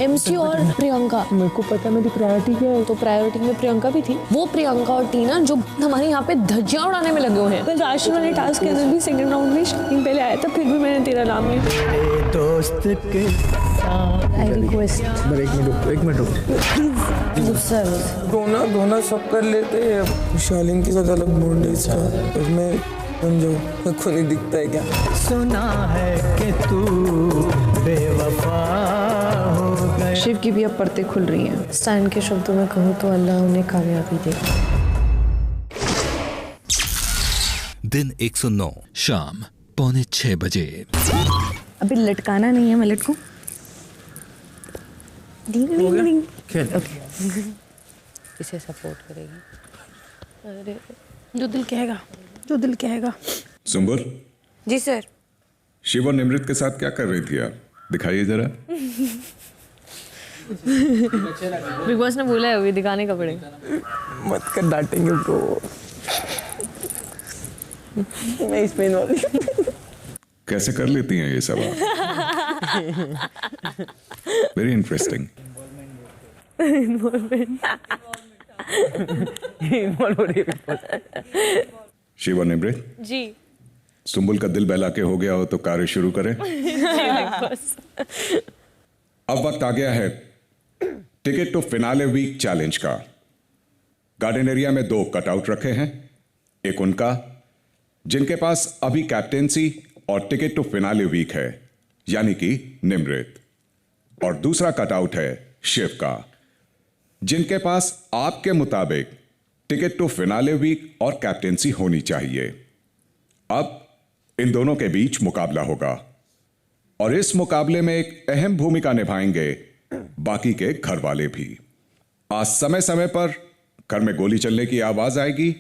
MC और प्रियंका। मेरे को पता है मेरी प्रायोरिटी क्या है। तो प्रायोरिटी में प्रियंका भी थी। वो प्रियंका और टीना जो हमारे यहाँ पे धज्जियां उड़ाने में लगे हुए हैं। तो लास्ट वाले टास्क के अंदर भी सेकंड राउंड में शाहीन पहले आया था, फिर भी मैंने तेरा नाम लिया। दोस्त के आई रिक्वेस्ट एक मिनट प्लीज गुस्सा है। रोना धोना सब कर लेते हैं, शालीन के साथ अलग बॉन्ड है इसका। उसमें समझो खुद नहीं दिखता है क्या। सुना है कि तू बेवफा हो गया। शिव की भी अब परतें खुल रही हैं। स्टैन के शब्दों में कहूँ तो अल्लाह उन्हें कामयाबी दे। दिन 109 शाम 5:45 बजे। अभी लटकाना नहीं है, मैं लटकूं? खेल इसे सपोर्ट करेगी। अरे जो दिल कहेगा, जो दिल कहेगा। सुंबुल जी सर। शिव और निमृत के साथ क्या कर रही थी आप? दिखाइए जरा। बिग बॉस ने बोला है अभी दिखाने का पड़ेगा। मत कर, डांटेंगे ब्रो। मैं इसमें इन्वॉल्व। कैसे कर लेती हैं ये सब आप? Very interesting. शिव और निमृत जी सुंबुल का दिल बहला के हो गया हो तो कार्य शुरू करें। अब वक्त आ गया है ticket to finale week challenge का। गार्डन एरिया में 2 कटआउट रखे हैं। एक उनका जिनके पास अभी कैप्टेंसी और टिकट टू फिनाले वीक है, यानी कि निमृत, और दूसरा कटआउट है शिव का, जिनके पास आपके मुताबिक टिकट टू फिनाले वीक और कैप्टेंसी होनी चाहिए। अब इन दोनों के बीच मुकाबला होगा और इस मुकाबले में एक अहम भूमिका निभाएंगे बाकी के घर वाले भी। आज समय समय पर घर में गोली चलने की आवाज आएगी,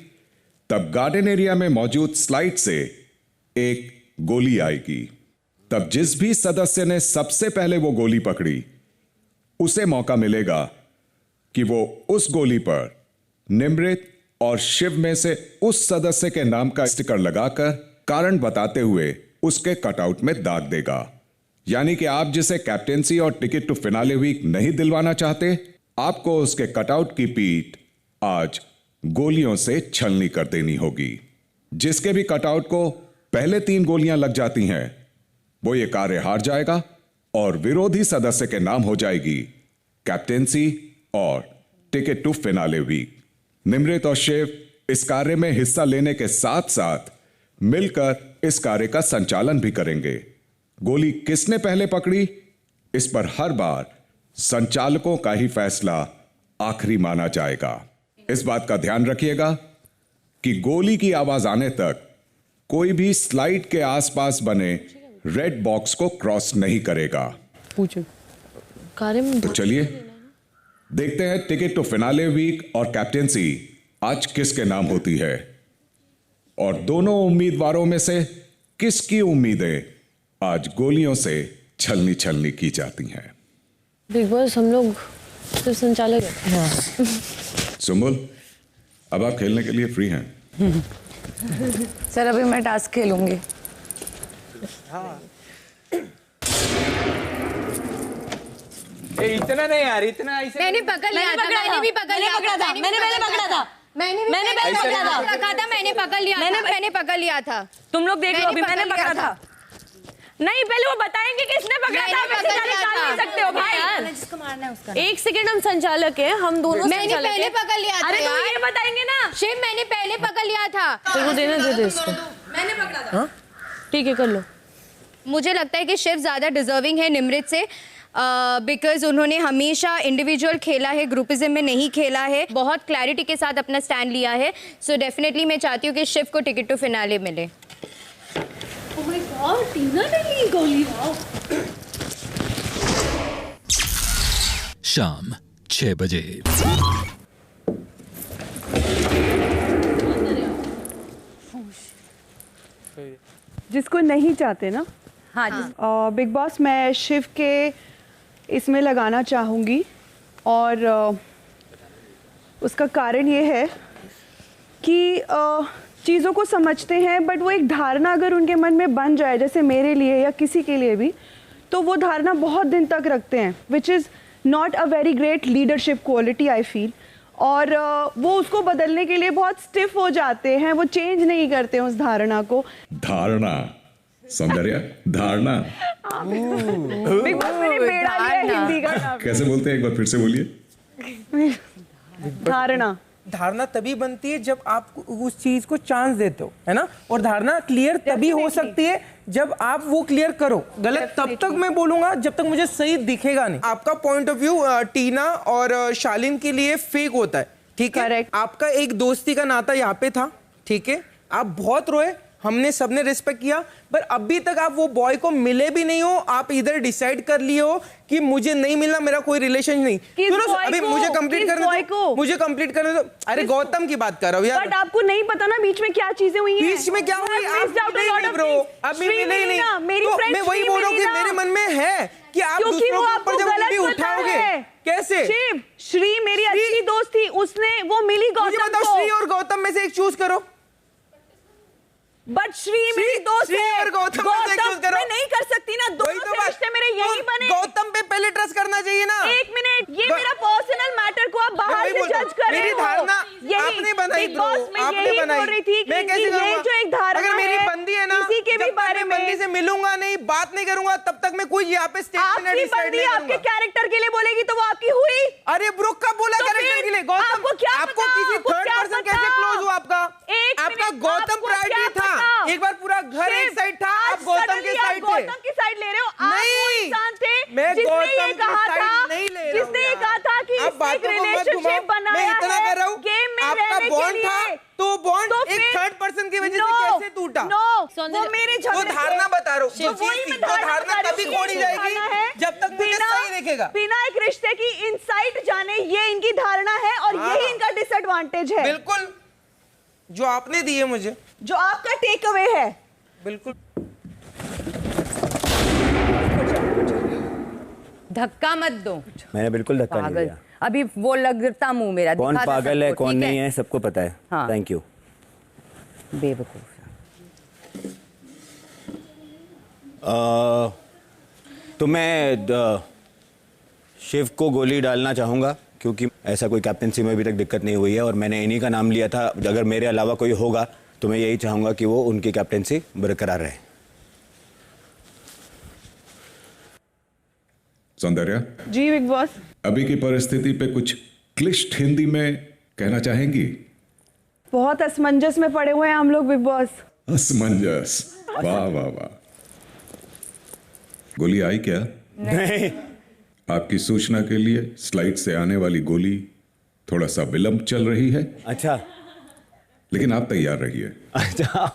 तब गार्डन एरिया में मौजूद स्लाइड से एक गोली आएगी। तब जिस भी सदस्य ने सबसे पहले वो गोली पकड़ी उसे मौका मिलेगा कि वो उस गोली पर निमृत और शिव में से उस सदस्य के नाम का स्टिकर लगाकर कारण बताते हुए उसके कटआउट में दाग देगा। यानी कि आप जिसे कैप्टेंसी और टिकट टू फिनाले वीक नहीं दिलवाना चाहते, आपको उसके कटआउट की पीठ आज गोलियों से छलनी कर देनी होगी। जिसके भी कटआउट को पहले 3 गोलियां लग जाती हैं वो ये कार्य हार जाएगा और विरोधी सदस्य के नाम हो जाएगी कैप्टेंसी और ticket to finale week. Nimrit और शिव इस कार्य में हिस्सा लेने के साथ साथ मिलकर इस कार्य का संचालन भी करेंगे। गोली किसने पहले पकड़ी, इस पर हर बार संचालकों का ही फैसला आखिरी माना जाएगा। इस बात का ध्यान रखिएगा कि गोली की आवाज आने तक कोई भी स्लाइड के आसपास बने रेड बॉक्स को क्रॉस नहीं करेगा। पूछो कार्य में तो चलिए देखते हैं टिकट टू फिनाले वीक और कैप्टेंसी आज किसके नाम होती है और दोनों उम्मीदवारों में से किसकी उम्मीदें आज गोलियों से छलनी छलनी की जाती हैं। बिग बॉस हम लोग सिर्फ संचालक हैं। सुंबुल, अब आप खेलने के लिए फ्री हैं। सर अभी मैं टास्क खेलूंगी। इतना नहीं यार, इतना ऐसे मैंने पकड़ लिया था, मैंने भी पकड़ लिया था, मैंने पहले पकड़ा था, मैंने पहले पकड़ा था, मैंने पकड़ लिया था, मैंने पकड़ लिया था। तुम लोग देख लो, अभी मैंने पकड़ा था। नहीं, पहले वो बताएंगे किसने पकड़ा था। नहीं सकते हो भाई, जिसको मारना है उसका। एक सेकंड, हम संचालक हैं, हम दोनों मैंने पहले पकड़ लिया था। अरे तुम ये बताएंगे ना। शिव मैंने पहले पकड़ लिया था। तो वो देना दे दे इसको। मैंने पकड़ा था। ठीक है, कर लो। मुझे लगता है कि शिव ज़्यादा डिजर्विंग है निमृत से, बिकॉज उन्होंने हमेशा इंडिविजुअल खेला है, ग्रुपिज्म में नहीं खेला है, बहुत क्लैरिटी के साथ अपना स्टैंड लिया है। सो डेफिनेटली मैं चाहती हूँ कि शिव को टिकट टू फिनाले मिले। ओह माय गॉड, टीना ने ली गोली। शाम 6 बजे। जिसको नहीं चाहते ना, हाँ, बिग बॉस मैं शिव के इसमें लगाना चाहूँगी और उसका कारण ये है कि चीज़ों को समझते हैं, बट वो एक धारणा अगर उनके मन में बन जाए, जैसे मेरे लिए या किसी के लिए भी, तो वो धारणा बहुत दिन तक रखते हैं, which is not a very great leadership quality I feel. और वो उसको बदलने के लिए बहुत स्टिफ हो जाते हैं, वो चेंज नहीं करते उस धारणा को। धारणा, सौंदर्य, धारणा बिग बॉस मैंने बेड़ा लिया हिंदी का। कैसे बोलते हैं, एक बार फिर से बोलिए। धारणा धारणा तभी बनती है जब आप उस चीज को चांस देते हो, है ना। और धारणा क्लियर तभी हो सकती है जब आप वो क्लियर करो। गलत तब तक मैं बोलूंगा जब तक मुझे सही दिखेगा नहीं। आपका पॉइंट ऑफ व्यू टीना और शालीन के लिए फेक होता है, ठीक है। Correct. आपका एक दोस्ती का नाता यहाँ पे था, ठीक है। आप बहुत रोए, हमने सबने रिस्पेक्ट किया, पर अभी तक आप वो बॉय को मिले भी नहीं हो। आप इधर डिसाइड कर लिए हो कि मुझे नहीं मिलना, मेरा कोई रिलेशन नहीं। सुनो अभी मुझे कंप्लीट करने दो, मुझे कंप्लीट करने दो। अरे गौतम की बात कर रहा हूँ यार। बट आपको नहीं पता ना बीच में क्या चीजें हुई हैं। बीच में क्या हुई ब्रो, अभी मिले ही नहीं। तो मैं वही बोल रहा हूँ कि मेरे मन में है कि आप दूसरों के ऊपर जब उंगली उठाओगे कैसे। श्री मेरी अच्छी दोस्त थी, उसने वो मिली गौतम को। श्री और गौतम में से एक चूज करो। बट श्री मेरी दोस्त है और गौतम मैं नहीं कर सकती ना, दोनों से रिश्ते मेरे यही बने। गौतम पे पहले ट्रस्ट करना चाहिए ना। एक मिनट, ये मेरा पर्सनल मैटर को आप बाहर से जज कर रहे हो। मेरी धारणा आपने बनाई ब्रो, आपने बनाई। मैं कैसे करूंगा? जो एक धारणा अगर मेरी बंदी है ना, किसी के भी बारे में बंदी से मिलूंगा नहीं, बात नहीं करूंगा, तब तक मैं कोई यहाँ पे स्टेटमेंट डिसाइड नहीं करूंगा। आपके कैरेक्टर के लिए बोलेगी तो वो आपकी हुई। अरे ब्रो कब बोला कैरेक्टर के लिए? गौतम आपको किसी थर्ड पर्सन कैसे क्लोज हुआ? आपका गौतम प्रायोरिटी था। एक बार पूरा घर एक साइड था, आप गौतम के साइड थे। गौतम की साइड ले रहे हो? नहीं, इंसान थे मैं जिसने ये गौतम कहा की था, साइड नहीं ले रहा हूं। जिसने ये कहा था कि एक रिलेशनशिप बनाया है, मैं इतना कर रहा हूं, गेम में आपका रहने के बॉन्ड लिए। था, तो बॉन्ड एक थर्ड पर्सन की वजह से कैसे टूटा? वो मेरे वो धारणा बता रहा हूँ, वो धारणा तभी खोड़ी जाएगी जब तक मुझे सही दिखेगा। बिना एक रिश्ते की इनसाइट जाने ये इनकी धारणा है और यही इनका डिसएडवांटेज है। बिल्कुल, जो आपने दी है मुझे, जो आपका टेक अवे है। बिल्कुल। धक्का मत दो। मैंने बिल्कुल धक्का नहीं दिया। अभी वो लगता मुंह मेरा, कौन पागल है कौन नहीं है सबको पता है। हाँ। Thank you. बेवकूफ। तो मैं शिव को गोली डालना चाहूँगा क्योंकि ऐसा कोई कैप्टनसी में अभी तक दिक्कत नहीं हुई है और मैंने इन्हीं का नाम लिया था। अगर मेरे अलावा कोई होगा तो मैं यही चाहूँगा कि वो उनकी कैप्टनसी बरकरार रहे। सौंदर्या जी बिग बॉस, अभी की परिस्थिति पे कुछ क्लिष्ट हिंदी में कहना चाहेंगी? बहुत असमंजस में पड़े हुए हैं हम लोग बिग बॉस। असमंजस, वाह वाह वाह। गोली आई क्या? नहीं। आपकी सूचना के लिए स्लाइड से आने वाली गोली थोड़ा सा विलंब चल रही है। अच्छा, लेकिन आप तैयार रहिए। अच्छा,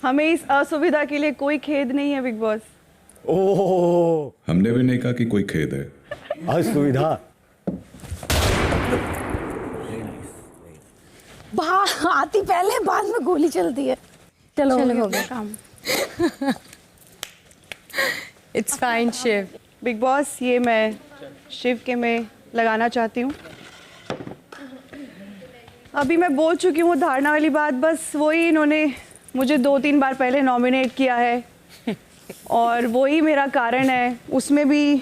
हमें इस असुविधा के लिए कोई खेद नहीं है बिग बॉस। ओह, हमने भी नहीं कहा कि कोई खेद है। असुविधा आती पहले, बाद में गोली चलती है। चलो हो गया काम। It's fine Shiv. Bigg Boss, ये मैं शिव के में लगाना चाहती हूँ। अभी मैं बोल चुकी हूँ धारणा वाली बात, बस वही इन्होंने मुझे 2-3 बार पहले नॉमिनेट किया है और वही मेरा कारण है। उसमें भी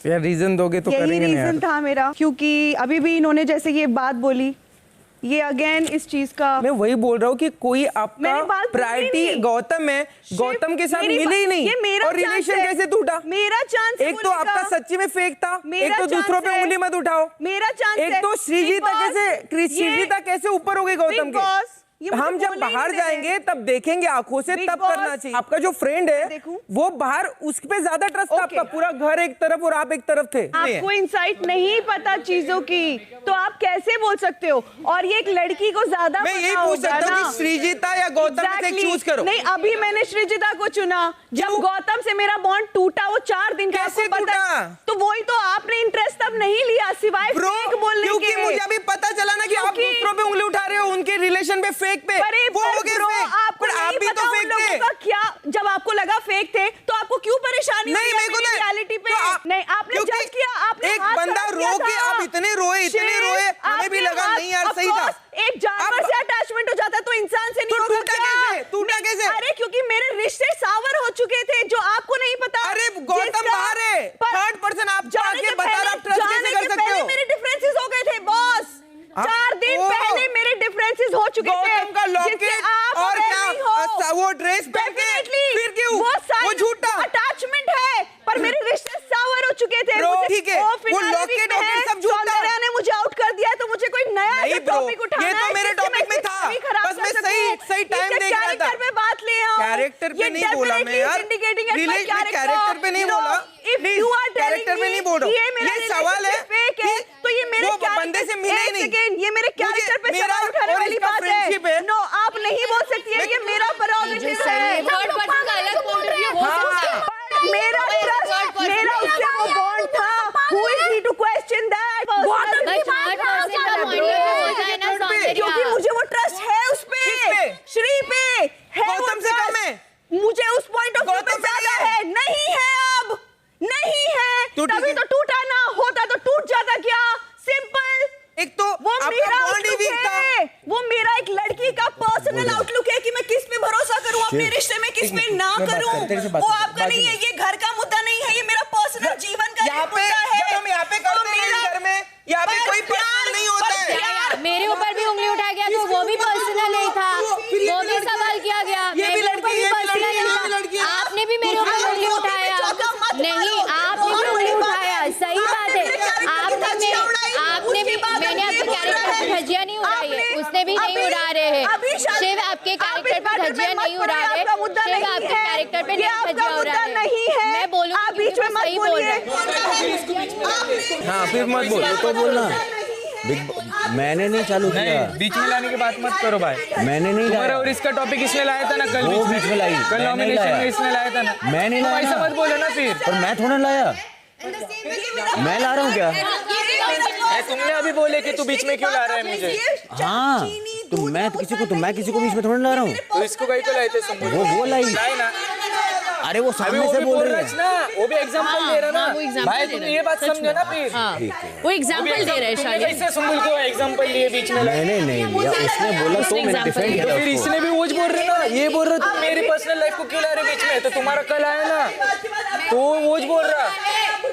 यार रीजन दोगे तो यही करेंगे रीजन था मेरा, क्योंकि अभी भी इन्होंने जैसे ये बात बोली, ये अगेन इस चीज का मैं वही बोल रहा हूँ कि कोई आपका प्रायोरिटी गौतम है, गौतम के साथ मिले ही नहीं। ये मेरा और रिलेशन कैसे टूटा? मेरा चांस। एक तो आपका सच्ची में फेक था, एक तो दूसरों पे उंगली मत उठाओ। मेरा चांस। एक तो श्रीजीता कैसे ऊपर हो गई गौतम के। हम जब बाहर जाएंगे तब देखेंगे आंखों से, तब करना चाहिए। आपका जो फ्रेंड है वो बाहर, उस पे ज्यादा ट्रस्ट था आपका। पूरा घर एक तरफ और आप एक तरफ थे। आपको इंसाइट नहीं पता चीजों की तो आप कैसे बोल सकते हो? और ये एक लड़की को ज्यादा मैं यही पूछ सकता हूँ कि श्रीजीता या गौतम में से चूज करो। नहीं, अभी मैंने श्रीजीता को चुना। जब गौतम से मेरा बॉन्ड टूटा, वो 4 दिन का कैसे टूटा? तो वही तो आपने इंटरेस्ट तब नहीं लिया, सिवाय फेक बोलने के। क्योंकि मुझे अभी पता चला ना कि आप दूसरों पे उंगली उठा रहे हो, उनके रिलेशन पे फेक पे। वो हो गए फेक, पर आप भी तो फेक थे। क्या जब आपको लगा फेक थे तो आपको क्यों परेशानी? नहीं, मेरे को रियलिटी पे नहीं, आपने जज किया। आपने एक बंदा रो के आप इतने रोए, हमें भी लगा नहीं यार सही था। एक जानवर से अटैचमेंट हो जाता तो इंसान से नहीं होता क्या? टूटा कैसे? अरे क्योंकि मेरे रिश्ते सावर हो चुके थे जो आपको नहीं पता। अरे गौतम बाहर है, थर्ड पर्सन आप जाके बता रहा, ट्रस्ट ठीक है, वो लॉकेट सब झूठ था। ने मुझे आउट कर दिया तो मुझे कोई नया टॉपिक उठाना है। ये तो मेरे टॉपिक में था, बस मैं सही टाइम देख रहा था। कैरेक्टर पे बात ले आओ। कैरेक्टर पे नहीं बोला मैं यार, कैरेक्टर पे नहीं बोला, कैरेक्टर पे नहीं बोल रहा हूँ। ये सवाल है तो ये मेरे बंदे से मिले ही नहीं। ये मेरे कैरेक्टर पे सवाल उठाने वाली बात है। नो, आप नहीं बोल सकती है, ये मेरा प्रेरोगेटिव है। मेरा उससे वो बॉन्ड था। Who is he to question that? क्योंकि मुझे वो ट्रस्ट है उस पे, श्री पे है। गौतम से कम है, मुझे उस पॉइंट ऑफ व्यू पे ज्यादा है। नहीं है, अब नहीं है, तभी तो टूटा ना होता तो टूट जाता क्या? सिंपल। एक तो वो मेरा आउटलुक है, वो मेरा एक लड़की का पर्सनल आउटलुक है कि मैं किस पे भरोसा करूं अपने रिश्ते में, किस पे ना करूं। वो आपका नहीं है, ये घर का मुद्दा नहीं है, ये मेरा पर्सनल जीवन का मुद्दा है। जब हम यहाँ पे करते हैं घर में, यहाँ पे कोई पर्सनल नहीं होता है। मेरे ऊपर भी उंगली उठाया गया तो वो भी पर्सनल नहीं था, वो भी सवाल किया गया। मेरे ऊपर भी पर्सनल नहीं था, आपने भी मेरे ऊपर उंगली उठाया। नहीं, आपने भी उंगली उठाया, सही बात है। आपने भी, मैंने आपके कैरेक्टर पे धज्जियां नहीं उड़ाई है, उसने भी नहीं उड़ा रहे हैं। शिव आपके कैरेक्टर पे धज्जियां नहीं उड़ा रहे, शिव आपके कैरेक्टर पे नहीं धज्जियां उड़ा रहे। मैं बोलूंगी बीच में सही बोल रहे हैं। हाँ, फिर मत बोलो तो बोलना। मैंने नहीं चालू किया। बीच में लाने की बात मत करो भाई। मैंने नहीं लाया। और इसका टॉपिक इसने लाया था ना कल, वो बीच में लाई। कल नॉमिनेशन में इसने लाया था ना। मैं नहीं लाया। ऐसा मत बोलो ना फिर। पर मैं थोड़ा लाया, मैं ला रहा हूँ क्या? तुमने अभी बोले कि तू बीच में क्यों ला रहा है मुझे? हाँ, तो मैं किसी को बीच में थोड़ा ला रहा हूँ। तो इसको कहीं को लाए थे, वो लाई ना। अरे वो सामने से बोल रही है ना, वो भी एग्जांपल दे रहा ना भाई। तुम ये बात समझो ना फिर। वो एग्जांपल दे रहा है शायद। कैसे सुम्बुल को एग्जांपल लिए बीच में? मैंने नहीं लिया, उसने बोला तो मैंने डिफेंड किया। फिर इसने भी वोज बोल रहे ना, ये बोल रहा तुम मेरी पर्सनल लाइफ को क्यों ला रहे बीच में? तो तुम्हारा कल आया ना, तो वोज बोल रहा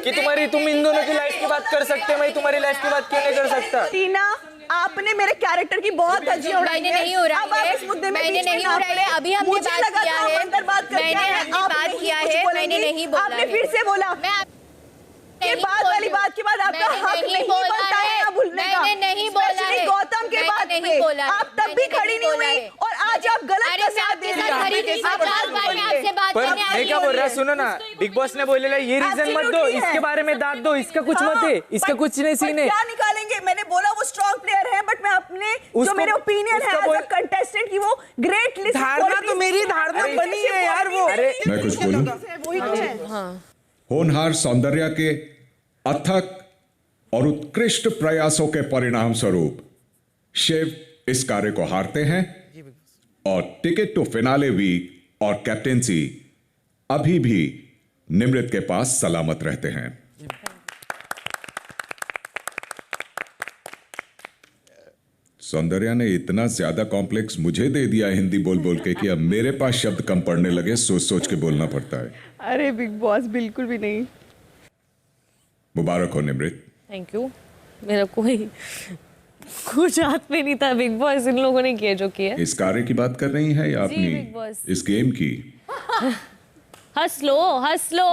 कि तुम इन दोनों की लाइफ की बात कर सकते, मैं तुम्हारी लाइफ की बात क्यों नहीं कर सकता? टीना, आपने मेरे कैरेक्टर की बहुत धज्जियां उड़ाई है। नहीं उड़ाई है, मैंने नहीं उड़ाई है। अभी हमने बात किया है, मैंने बात किया है, मैंने नहीं बोला। आपने फिर से बोला। ये बात वाली बात के बाद आपका हक नहीं बनता है ना भूलने का। मैंने नहीं बोला है, गौतम के बाद पे आप तब भी खड़ी नहीं हुई और आज आप गलत का साथ दे रही हैं। पर मैं क्या बोल रहा, सुनो ना, बिग बॉस ने बोले ये रीजन मत दो, इसके बारे में दाद दो, इसका कुछ मत है, इसका कुछ नहीं सीन है। क्या निकालेंगे? मैंने बोला वो स्ट्रॉन्ग प्लेयर है, बट मैं अपने जो मेरे ओपिनियन है एज अ कंटेस्टेंट की वो ग्रेट लिस्ट। धारणा तो मेरी धारणा बनी है यार। वो मैं कुछ बोलूं? होनहार सौंदर्या के अथक और उत्कृष्ट प्रयासों के परिणाम स्वरूप शिव इस कार्य को हारते हैं और टिकट टू फिनाले वीक और कैप्टेंसी अभी भी निमृत के पास सलामत रहते हैं। सौंदर्या ने इतना ज्यादा कॉम्प्लेक्स मुझे दे दिया हिंदी बोल बोल के कि अब मेरे पास शब्द कम पड़ने लगे, सोच सोच के बोलना पड़ता है। अरे बिग बॉस, बिल्कुल भी नहीं। मुबारक हो निमृत। Thank you. मेरा कोई कुछ हाथ में नहीं था। बिग बॉस इन लोगों ने किया जो किया। इस कार्य की बात कर रही हैं या अपनी इस गेम की? हंस लो, हंस लो,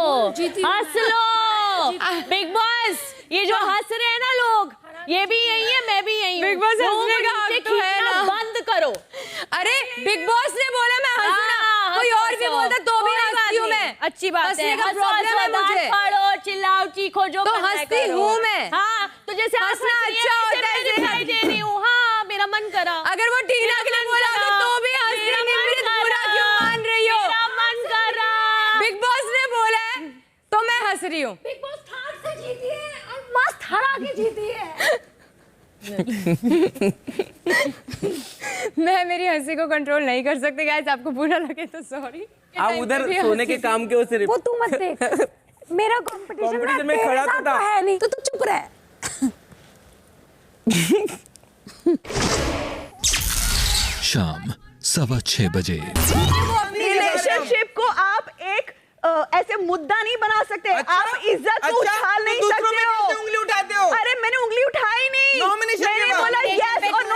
हंस लो। बिग बॉस, ये जो हंस रहे हैं ना लोग, ये भी यही है, मैं भी यही हूँ। बिग बॉस हंसने का हक तो है ना। बंद करो। अरे बिग बॉस ने बोला मैं हंसूंगा, कोई और भी बोलता तो भी हंसती हूँ मैं। अच्छी बात है। हंसने का प्रॉब्लम है मुझे। फाड़ो, चिल्लाओ, चीखो, जो तो हंसती हूँ मैं। हाँ, तो जैसे हंसना अच्छा होता है, दिखाई दे रही हूँ। हाँ, मेरा मन करा। अगर वो टीना के लिए बोला तो भी हंसती हूँ। बुरा क्यों मान रही हो? मेरा मन करा। बिग बॉस ने बोला है तो मैं हंस रही हूँ। बिग बॉस ठाट से जीती है और मस्त हरा के जीती है। मैं मेरी हंसी को कंट्रोल नहीं कर सकते गाइस, आपको बुरा लगे तो सॉरी। आप उधर सोने के काम के हो सिर्फ। वो तू मत देख। मेरा कंपटीशन में खड़ा तो था। है नहीं, तो तू चुप रह। शाम 6:15 बजे। रिलेशनशिप को आप एक ऐसे मुद्दा नहीं बना सकते। आप इज्जत को उछाल नहीं सकते हो। उंगली उठाते हो। अरे मैंने उंगली उठाई नहीं। नॉमिनेशन मैंने बोला यस और नो।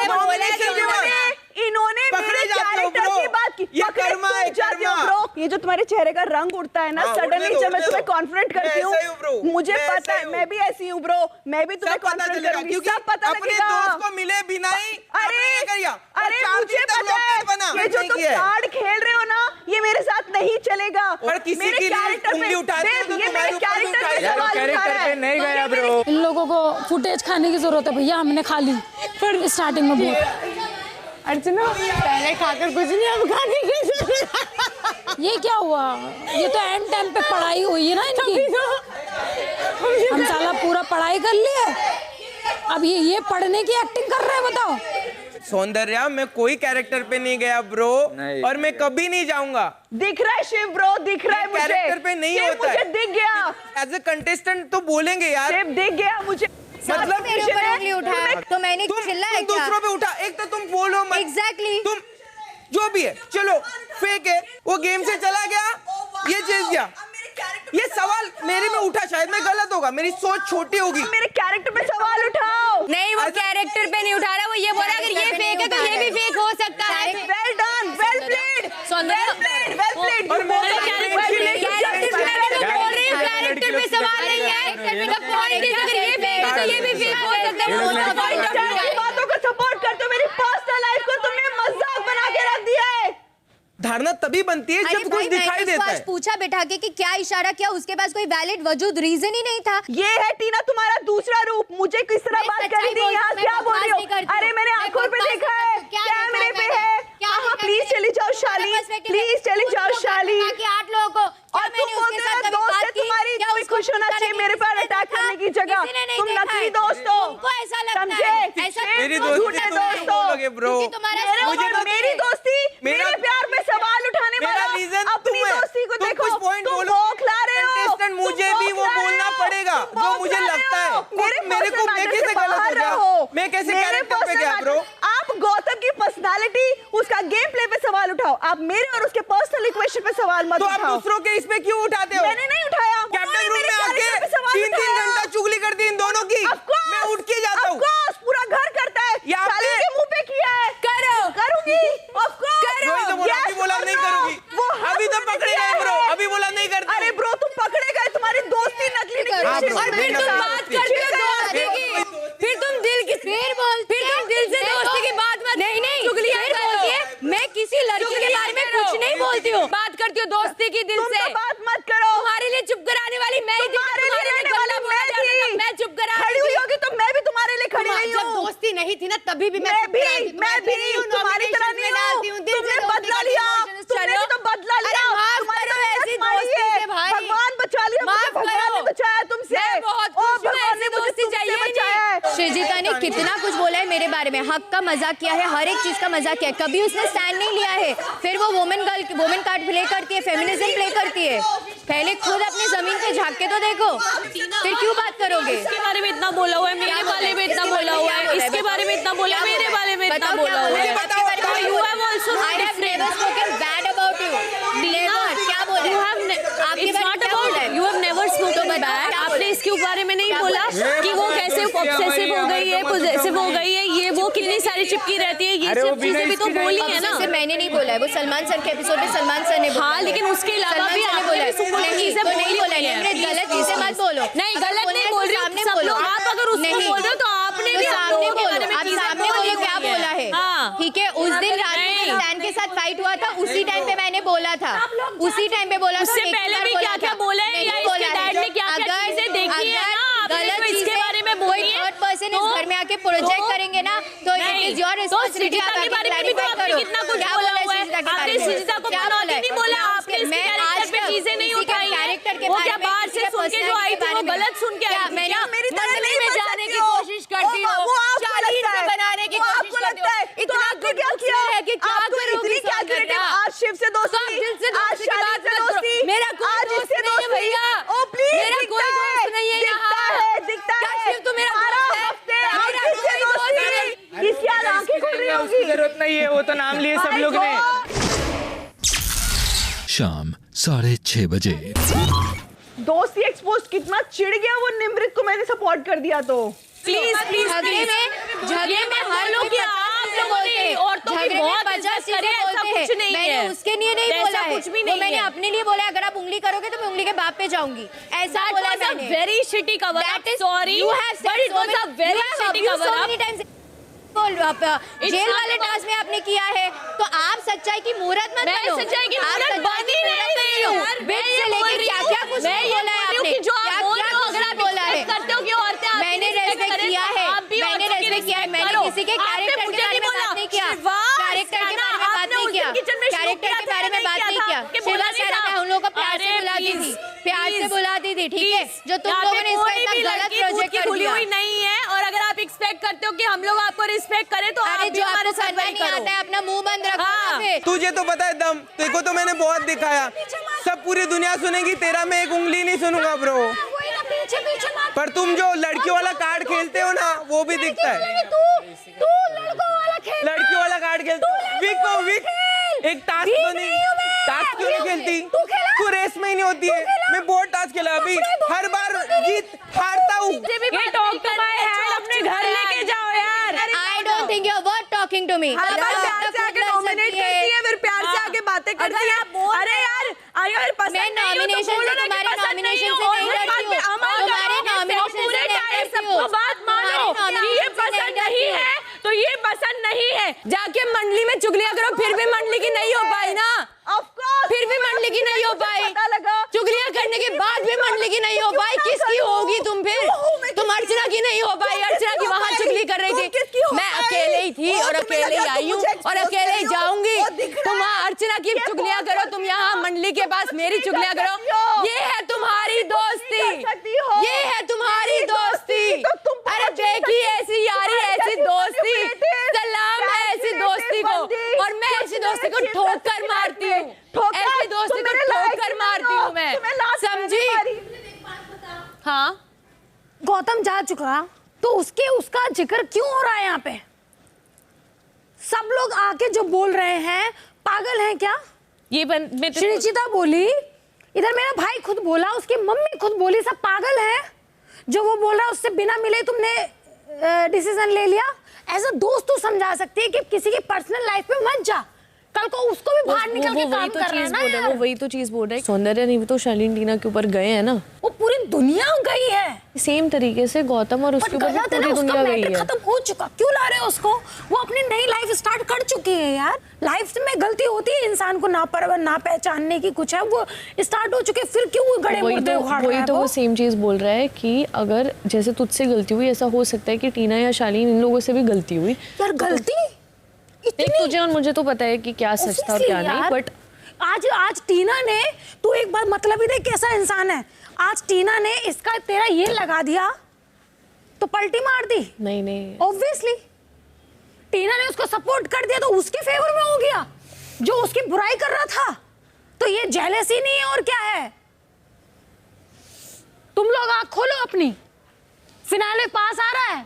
इन्होंने मेरे कैरेक्टर की बात की। ये कर्मा है, कर्मा। ये जो तुम्हारे चेहरे का रंग उड़ता है ना सडनली जब मैं तुम्हें कॉन्फिडेंट करती हूँ, मुझे पता है मैं भी ऐसी हूँ ब्रो, मैं भी तुम्हें कॉन्फिडेंट करूंगी, सब पता लगेगा। अपने दोस्त को मिले बिना ही अरे मुझे पता है ये जो तुम कार्ड खेल रहे हो ना ये मेरे साथ नहीं चलेगा। और किसी मेरे की कैरेक्टर पे उंगली उठाते हो तो ये तुम्हारे मेरे ऊपर कैरेक्टर पे उठाया। सवाल उठा रहा है। नहीं गया ब्रो। इन लोगों को फुटेज खाने की जरूरत है भैया, हमने खा ली फिर स्टार्टिंग में बहुत। अर्चना पहले खाकर कुछ नहीं, अब खाने की जरूरत। ये क्या हुआ, ये तो एंड टाइम पे पढ़ाई हुई है ना इनकी, हम साला पूरा पढ़ाई कर लिए, अब ये पढ़ने की एक्टिंग कर रहे हैं, बताओ। सौंदर्या मैं कोई कैरेक्टर पे नहीं गया ब्रो, और मैं कभी नहीं जाऊंगा। दिख रहा है शिव ब्रो, दिख रहा है मुझे, कैरेक्टर पे नहीं होता है। मुझे दिख गया, एज ए कंटेस्टेंट तो बोलेंगे यार। शिव दिख गया मुझे, मतलब मेरे ऊपर उंगली उठाया तो मैंने चिल्लाया क्या? दूसरों पे उठा, एक तो तुम बोलो मत। एग्जैक्टली तुम जो भी है चलो फेक है, वो गेम से चला गया, ये जीत गया। ये सवाल मेरे में उठा, शायद मैं गलत होगा, मेरी सोच छोटी होगी। मेरे कैरेक्टर पे सवाल उठाओ। नहीं वो कैरेक्टर पे नहीं उठा रहा, वो ये बोला अगर ये फेक है तो ये भी फेक हो सकता है। Well done, well played, well played, well played. Character पे सवाल नहीं है, पॉइंट है अगर ये फेक है तो ये भी फेक हो सकता है। बातों को सपोर्ट करते हो, मेरी पर्सनल लाइफ को तुमने मजाक बना के रख दिया है। धारणा तभी बनती है जब कुछ दिखाई देता है। पूछा बैठा के कि क्या इशारा किया, उसके पास कोई वैलिड वजूद रीजन ही नहीं था। ये है टीना तुम्हारा दूसरा रूप, मुझे किस तरह बात करी थी, यहाँ क्या बोल रही हो? अरे मैंने आंखों पे देखा है, कैमरे पे है। हाँ प्लीज चली जाओ शाली, प्लीज चली जाओ शाली। 8 लोगों को और तुम बोलते हो दोस्त है तुम्हारी, तुम्हें खुश होना चाहिए मेरे पर अटैक करने की जगह। तुम नकली दोस्त हो, समझे? मेरी दोस्ती दोस्त हो ब्रो, मेरी दोस्ती, मेरे प्यार पे सवाल उठाने वाला अपनी दोस्ती को देखो, तुम बौखला रहे हो। मुझे भी वो बोलना पड़ेगा जो मुझे लगता है। मेरे को मैं कैसे गलत हो गया, मैं कैसे कैरेक्टर पे गया ब्रो? आप गौतम की पर्सनालिटी, उसका गेम प्ले पे सवाल उठाओ, आप मेरे और उसके पर्सनल इक्वेशन पे सवाल मत उठाओ। तो आप दूसरों के इस पे क्यों उठाते हो? मैंने नहीं उठाया, कैप्टन रूम में आके 3-3 घंटा चुगली करती इन दोनों की, मैं उठ के जाता हूँ। पूरा घर करता है, शाली के मुंह पे किया है, करूंगी, ऑफ कोर्स। अभी बोला नहीं करूंगी, अभी तो पकड़े गए ब्रो, अभी बोला नहीं करती। अरे ब्रो तुम पकड़े गए, तुम्हारी दोस्ती नकली निकली। और फिर तुम बात करते हो दोस्ती की, फिर तुम दिल से दोस्ती की बात मत। नहीं चुगलियां बोलती है, मैं किसी लड़की के बारे में कुछ नहीं बोलती हूँ, बात करती हूँ दोस्ती की दिल से। बात मत करो, तुम्हारे लिए चुप कराने वाली मैं ही थी, मैं चुप करा खड़ी हुई होगी तो मैं भी तुम्हारे लिए खड़ी नहीं हूँ। जब दोस्ती नहीं थी ना तभी भी मैं भी तुम्हारी तरह नहीं हूँ, तुमने बदला लिया, तुमने तो बदला लिया। भगवान बचा लिया, भगवान ने बचाया तुमसे, भगवान ने दोस्ती चाहिए बचाया। श्रीजिता ने कितना कुछ बोला है मेरे बारे में, हक का मजाक किया है, हर एक चीज का मजाक किया है, कभी उसने स्टैंड नहीं लिया है। फिर वो वुमेन कार्ड प्ले करती है, फेमिनिज्म प्ले करती है। पहले खुद अपनी जमीन पे झांक के तो देखो, फिर क्यों बात करोगे? इसके बारे में इतना बोला हुआ है, मेरे बारे में इतना बोला हुआ है, इसके बारे में इतना बोला है, मेरे बारे में इतना बोला हुआ है। You have also I have never spoken bad about you. क्या बोले? It's not about you have never spoken bad. आपने इसके बारे में नहीं बोला कि वो कैसे ऑब्सेसिव हो गई है, पॉजेसिव हो गई है, ये वो कितनी सारी चिपकी रहती है, ये सब चीजें भी तो बोली है ना। मैंने नहीं बोला है, वो सलमान सर के एपिसोड में सलमान सर ने बोला। हाँ लेकिन उसके अलावा भी आपने बोला चीजें नहीं बोला है, गलत चीजें मत बोलो। नहीं गलत नहीं बोल रही, सब लोग आप अगर उसको बोल रहे हो तो आपने भी सामने बोलो, आप सामने बोलो क्या बोला है। ठीक है, उस दिन रानी स्टैन के साथ फाइट हुआ था, उसी टाइम पे मैंने बोला था, उसी टाइम पे बोला था। उससे पहले भी क्या क्या बोला है या इसके डैड ने क्या क्या चीजें देखी है ना, गलत इसके बारे में बोली है। थर्ड पर्सन इस घर में आके प्रोजेक्ट करेंगे ना तो इट इज योर रिस्पांसिबिलिटी। आप के बारे में भी तो आपने कितना कुछ बोला हुआ है, आपने सृजिता को मनौती नहीं बोला, आपने इसके कैरेक्टर पे चीजें नहीं उठाई है, वो क्या बाहर से सुन के जो आई थी वो गलत सुन के आई थी, क्या मंडली में जाने की कोशिश करती हो, चालीस से बनाने की कोशिश करती हो, इतना क्या किया है कि क्या करोगी सागरिका? आज शिव से दोस्ती, आज शादी से दोस्ती, मेरा कोई दोस्त नहीं है भैया, ओ प्लीज मेरा कोई दोस्त नहीं है यहाँ, दिखता है शिव तो मेरा दोस्त है, मेरा कोई दोस्त नहीं। इसकी आंखें खुल रही होगी, जरूरत नहीं है, वो तो नाम लिए सब लोग ने। शाम 6:30 बजे। दोस्ती एक्सपोज कितना चिढ़ गया वो निम्रित को मैंने सपोर्ट कर दिया तो। प्लीज झगड़े में हर लोग की आग औरतों की बहुत इज्जत करें, ऐसा कुछ नहीं है। मैंने उसके लिए नहीं बोला है, कुछ भी वो नहीं मैंने है। अपने लिए बोला है, अगर आप उंगली करोगे तो मैं उंगली के बाप पे जाऊंगी, ऐसा बोला है मैंने। Very shitty cover up. Sorry, you have said but it so was a many- very you have shitty abused cover so up. many times. जेल वाले टास्क में आपने किया है, तो आप सच्चाई की मूरत मत बनो। सच्चाई की आप मूरत सच्चाई बन ही नहीं रही हूँ। बिट से लेके क्या-क्या कुछ मैं ये बोला है बोल रही हूँ आपने, कि जो आप बोल रहे हो, क्या-क्या अगर आप बोला है। respect करते हो कि औरतें आपकी मैंने respect रेस्पेक्ट करें, किया तो है, आप भी मैंने औरतों की रेस्पेक्ट किया है, respect मैंने करो। किसी के आपने कैरेक्टर मुझे के बारे नहीं में बोला, बात नहीं किया, शिवास, कैरेक्टर के बारे में बात आपने नहीं उस किया, दिन किचन में shoot कैरेक्टर किया के था, बारे में बात किया नहीं था, किया। कि बोला नहीं शिवा था। मैं उन लोगों को प्यार से अरे बुलाती थी, please, प्यार से please, बुलाती थी, ठीक है? please, जो तुम यहाँ लोगों पे ने इसका कोई इतना भी गलत लड़की प्रोजेक्ट दूध की कर खुली दिया। हुई नहीं है, और अगर आप एक्सपेक्ट करते हो कि हम लोग आपको रिस्पेक्ट करें तो आप अरे भी जो हमारे आपको साथ करना वही नहीं करो। आता है, अपना मुंह बंद रखो हाँ। ना फिर। तुझे तो पता है दम, तेरे को तो मैंने बहुत दिखाया, सब पूरी दुनिया सुनेगी, तेरा मैं एक उंगली नहीं सुनूंगा ब्रो। पर तुम जो लड़कियों वाला कार्ड खेलते हो ना, वो भी दिखता है। लड़कियों वाला कार्ड खेलते वीक हो वीक, एक टास्क तो नहीं, टास्क क्यों नहीं खेलती तू? रेस में ही नहीं होती है। मैं बहुत टास्क खेला अभी, हर बार जीत हारता हूँ। ये टॉक टू माय हेड अपने घर लेके जाओ यार। I don't think you're worth talking to me. हर बार प्यार से आके नॉमिनेट करती है, फिर प्यार से आके बातें करती है। अरे यार, अगर पसंद मैं नहीं हो तो नॉमिनेशन बोलो से ना कि तुम्हारे पसंद नॉमिनेशन नहीं से हो। नहीं और डरती बाद में हूँ, अमल तुम्हारे करो, नॉमिनेशन पूरे से नहीं टाइम डरती सबको हूँ, बात मानो तुम्हारे कि ये nomination से पसंद नहीं नहीं डरती है तो ये पसंद नहीं है। जाके मंडली में चुगलियां करो, फिर भी मंडली की नहीं हो पाई ना, फिर भी मंडली की नहीं हो पाई। चुगलियां करने के बाद भी मंडली की नहीं हो पाई, किसकी होगी तुम फिर? तुम अर्चना की नहीं हो पाई, अर्चना की वहां चुगली कर रही थी, मैं अकेले ही थी और अकेले ही आई हूँ और अकेले ही जाऊंगी। तुम वहाँ अर्चना की चुगलियां करो, तुम यहाँ मंडली के पास मेरी चुगलियां करो। ये है तुम्हारी दोस्ती, ये है तुम्हारी दोस्ती। अरे देखी ऐसी यारी, ऐसी दोस्ती, सलाम है ऐसी दोस्ती को, और मैं ऐसी दोस्ती को ठोक कर मारती हूँ, ऐसी दोस्ती को ठोक कर मारती हूँ मैं, समझी? हाँ, गौतम जा चुका तो उसका जिक्र क्यों हो रहा है यहाँ पे? सब लोग आके जो बोल रहे हैं, पागल हैं क्या? श्रीचिता बोली, इधर मेरा भाई खुद बोला, उसकी मम्मी खुद बोली, सब पागल हैं। जो वो बोल रहा है उससे बिना मिले तुमने डिसीजन ले लिया। एज अ दोस्त तू समझा सकती है कि किसी की पर्सनल लाइफ में मत जा, कल को उसको भी बाहर निकल के काम करना है ना यार। वो वही तो चीज बोल रहा है। सौंदर्य नहीं भी तो शालीन टीना के ऊपर गए हैं ना, वो पूरी दुनिया गई है सेम तरीके से गौतम और उसके ऊपर गलत है ना, पूरी उसका दुनिया गई मैटर है। खत्म हो चुका, क्यों ला रहे हो उसको? वो अपनी नई लाइफ स्टार्ट कर चुकी है यार। लाइफ में गलती होती है इंसान को, ना पहचानने की कुछ है, वो स्टार्ट हो चुके, फिर क्यों वो गड़े मुर्दे उखाड़ रहा है? वही तो वो सेम चीज बोल रहा है कि अगर जैसे तुझसे गलती हुई, ऐसा हो सकता है कि टीना या शालीन इन लोगों से भी गलती हुई यार। गलती देख, तुझे और मुझे तो पता है कि क्या सच था और क्या नहीं, बट आज टीना ने, तू एक बात मतलब ही देख कैसा इंसान है, आज टीना ने इसका तेरा ये लगा दिया तो पलटी मार दी। नहीं ऑब्वियसली टीना ने उसको सपोर्ट कर दिया तो उसके फेवर में हो गया, जो उसकी बुराई कर रहा था। तो ये जेलसी नहीं है और क्या है? तुम लोग आंख खोलो अपनी, फिनाले पास आ रहा है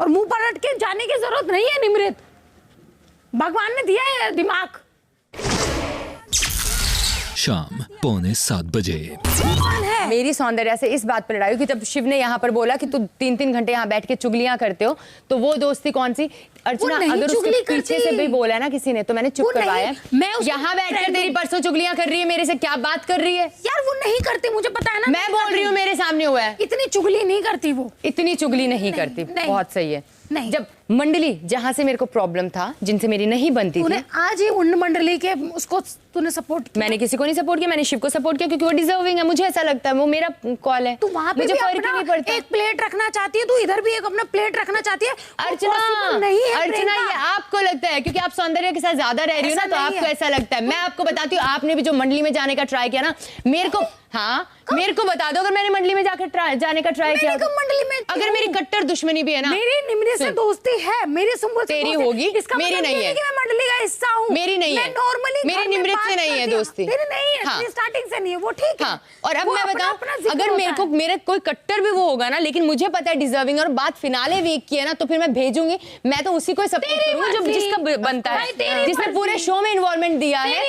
और मुंह पर अटके जाने की जरूरत नहीं है निमृत, भगवान ने दिया है दिमाग। शाम 6:45 मेरी सौंदर्या से इस बात पर लड़ाई कि जब शिव ने यहाँ पर बोला कि तू 3-3 घंटे यहाँ बैठ के चुगलियां करते हो, तो वो दोस्ती कौन सी? अर्चना, अगर उसके पीछे से भी बोला है ना किसी ने, तो मैंने चुप करवाया। मैं यहाँ बैठकर तेरी परसों चुगलियां कर रही है, मेरे से क्या बात कर रही है यार? वो नहीं करती, मुझे पता है ना। मैं बोल रही हूँ, मेरे सामने हुआ है। इतनी चुगली नहीं करती वो, इतनी चुगली नहीं करती। बहुत सही है। नहीं। जब मंडली जहां से मेरे को प्रॉब्लम था, जिनसे मेरी नहीं बनती थी, आज ही उन मंडली के उसको तूने सपोर्ट किया। मैंने किसी को नहीं सपोर्ट किया, मैंने शिव को सपोर्ट किया क्योंकि वो डिजर्विंग है, मुझे ऐसा लगता है, वो मेरा कॉल है। तू वहां पे मुझे भी फर्क अपना नहीं पड़ता। एक प्लेट रखना चाहती है, तू इधर भी एक अपना प्लेट रखना चाहती है। अर्चना नहीं है, अर्चना, ये आपको लगता है क्योंकि आप सौंदर्य के साथ ज्यादा रह रही हो ना, तो आपको ऐसा लगता है। मैं आपको बताती हूँ, आपने भी जो मंडली में जाने का ट्राई किया ना, मेरे को, हाँ मेरे को बता दो, अगर मैंने मंडली में जाकर जाने का ट्राई किया, मंडली में अगर मेरी कट्टर दुश्मनी भी है ना, मेरी निमृत से दोस्ती है, मेरी सुंबुल से तेरी होगी, मेरी नहीं है। कि मैं मंडली का हिस्सा हूँ, मेरी नहीं है। नॉर्मली मेरी निमृत से नहीं है दोस्ती, तेरी नहीं है, हाँ। स्टार्टिंग से नहीं है, वो ठीक है। हाँ। और अब मैं बताऊं, अगर मेरे कोई कट्टर भी वो होगा ना, लेकिन मुझे पता है डिजर्विंग, और बात फिनाले वीक की है ना, तो फिर मैं भेजूंगी, मैं तो उसी को सपोर्ट करूंगी जो जिसका बनता है, जिसने पूरे शो में इन्वॉल्वमेंट दिया है।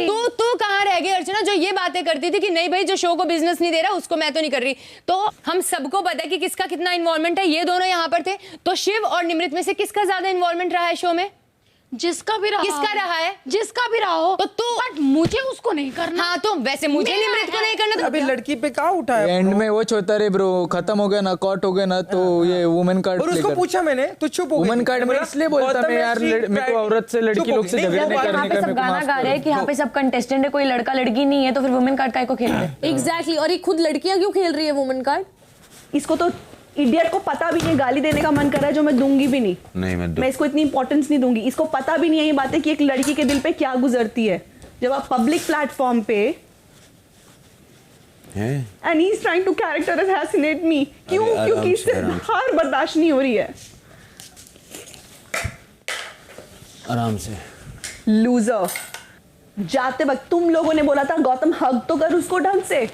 तू कहाँ रह गई अर्चना, जो ये बातें करती थी कि नहीं भाई जो शो को बिजनेस नहीं दे रहा उसको मैं तो नहीं कर रही। तो हम सबको पता है कि किसका कितना इन्वॉल्वमेंट है, ये दोनों यहाँ पर थे, तो शिव और निमृत में से किसका ज्यादा इन्वॉल्वमेंट रहा है शो में? जिसका भी रहा, किसका रहा है? जिसका भी रहा हो, तो तू, बट मुझे उसको नहीं करना। हाँ तो वैसे मुझे निमृत को नहीं करना। तो अभी लड़की पे क्या उठाया? एंड में वो होता रे ब्रो, खत्म हो गया ना, कॉट हो गया ना, तो ये वुमेन कार्ड और उसको पूछा मैंने तो चुप हो गया। वुमेन कार्ड में इसलिए बोलता मैं यार, मेरे को औरत से लड़की लोग से झगड़े नहीं करने का। सब गाना गा रहे हैं कि यहाँ पे सब कंटेस्टेंट है, कोई लड़का लड़की नहीं है, तो फिर वुमेन कार्ड काय को खेल रहे हैं? एग्जैक्टली, और ये खुद लड़कियां क्यों खेल रही है वुमेन कार्ड? इसको तो इडियट को पता भी नहीं, गाली देने का मन कर रहा है जो मैं दूंगी भी नहीं। मैं इसको इतनी इंपॉर्टेंस नहीं दूंगी। इसको पता भी नहीं है ये बातें कि एक लड़की के दिल पे क्या गुजरती है जब आप पब्लिक प्लेटफॉर्म पे and he is trying to character assassinate me. क्यों? क्योंकि इससे हार बर्दाश्त नहीं हो रही है। आराम से। लूजर। जाते वक्त तुम लोगों ने बोला था गौतम हग तो कर उसको ढंग से,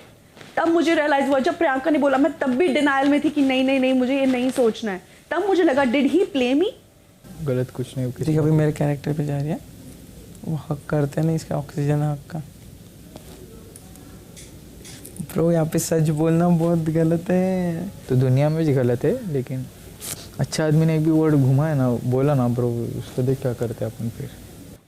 तब मुझे रियलाइज हुआ। जब प्रियंका ने बोला मैं तब भी डिनायल में थी कि नहीं नहीं नहीं मुझे ये नहीं सोचना है। तब मुझे लगा डिड ही प्ले मी? गलत कुछ नहीं। किसी कभी मेरे कैरेक्टर पे जा रही है, वो हक करते नहीं, इसका ऑक्सीजन है हक का। ब्रो यहाँ पे सच बोलना बहुत गलत है। तो दुनिया में भी गलत है, लेकिन अच्छा आदमी ने एक भी वर्ड घुमाया ना, बोला ना ब्रो, उसको देख क्या करते अपन फिर।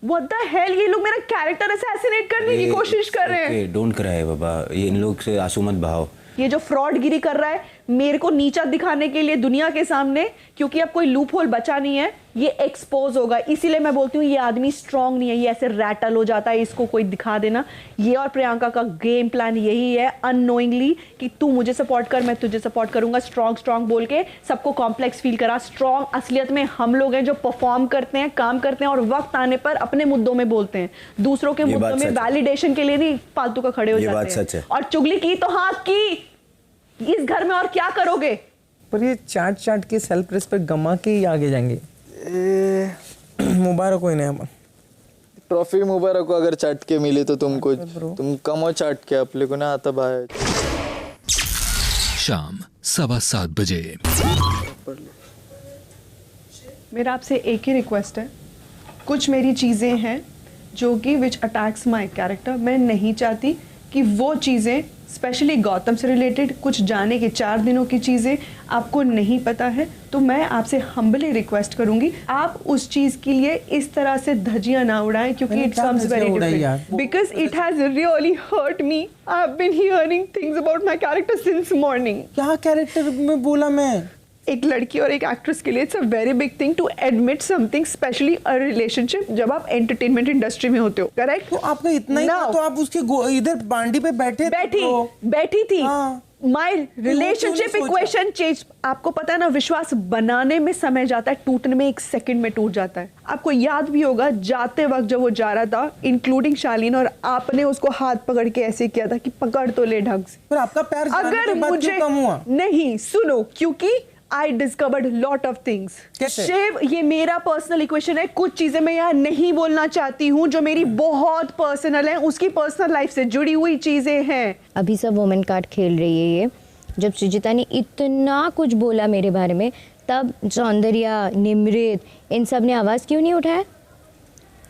What the hell? ये लोग मेरा कैरेक्टर असैसिनेट करने की कोशिश कर रहे हैं। डोंट क्राई बाबा, ये इन लोग से आंसू मत बहाओ। ये जो फ्रॉडगिरी कर रहा है मेरे को नीचा दिखाने के लिए दुनिया के सामने, क्योंकि अब कोई लूप होल बचा नहीं है, ये एक्सपोज होगा। इसीलिए मैं बोलती हूँ ये आदमी स्ट्रांग नहीं है, ये ऐसे रैटल हो जाता है, इसको कोई दिखा देना। ये और प्रियंका का गेम प्लान यही है अननोइंगली कि तू मुझे सपोर्ट कर, मैं तुझे सपोर्ट करूंगा। स्ट्रांग स्ट्रांग बोल के सबको कॉम्प्लेक्स फील करा। स्ट्रांग असलियत में हम लोग हैं जो परफॉर्म करते हैं, काम करते हैं और वक्त आने पर अपने मुद्दों में बोलते हैं, दूसरों के मुद्दों में वैलिडेशन के लिए नहीं फालतू का खड़े हो जाते हैं। और चुगली की तो हाँ की, इस घर में और क्या करोगे? पर ये चाट चाट के सेल्फ रिस्पेक्ट गमा के ही आगे जाएंगे। मुबारक हो इन्हें। ट्रॉफी मुबारक हो अगर चाट के मिली तो तुमको, तुम कमो चाट के, अपने को ना आता बाहर। शाम 7:15 बजे। मेरा आपसे एक ही रिक्वेस्ट है, कुछ मेरी चीज़ें हैं जो कि विच अटैक्स माय कैरेक्टर। मैं नहीं चाहती कि वो चीज़ें स्पेशली गौतम से रिलेटेड कुछ जाने के 4 दिनों की चीज़ें आपको नहीं पता है, तो मैं आपसे हम्बली रिक्वेस्ट करूंगी आप उस चीज़ के लिए इस तरह से धजियां ना उड़ाएं, क्योंकि it comes very different because it has really hurt me. I have been hearing things about my character since morning. क्या कैरेक्टर में बोला मैं? एक लड़की और एक एक्ट्रेस के लिए it's a very big thing to admit something, specially a relationship, जब आप एंटरटेनमेंट इंडस्ट्री में होते हो। करेक्ट? तो आपका इतना ही तो आप उसके इधर बांडी पे बैठी थी। My relationship equation change. आपको पता है ना, विश्वास बनाने में समय जाता है, टूटने में 1 सेकंड में टूट जाता है। आपको याद भी होगा जाते वक्त जब वो जा रहा था, इंक्लूडिंग शालीन, और आपने उसको हाथ पकड़ के ऐसे किया था कि पकड़ तो ले ढंग से। पर आपका प्यार अगर मुझे कम हुआ नहीं, सुनो, क्योंकि I discovered lot of things. Shiv, ये मेरा पर्सनल इक्वेशन है। कुछ चीजें मैं यहाँ नहीं बोलना चाहती हूँ जो मेरी बहुत पर्सनल है, उसकी पर्सनल लाइफ से जुड़ी हुई चीजें हैं। अभी सब वुमेन कार्ड खेल रही है ये। जब सृजिता ने इतना कुछ बोला मेरे बारे में, तब सौंदर्या, निमृत, इन सब ने आवाज क्यों नहीं उठाया?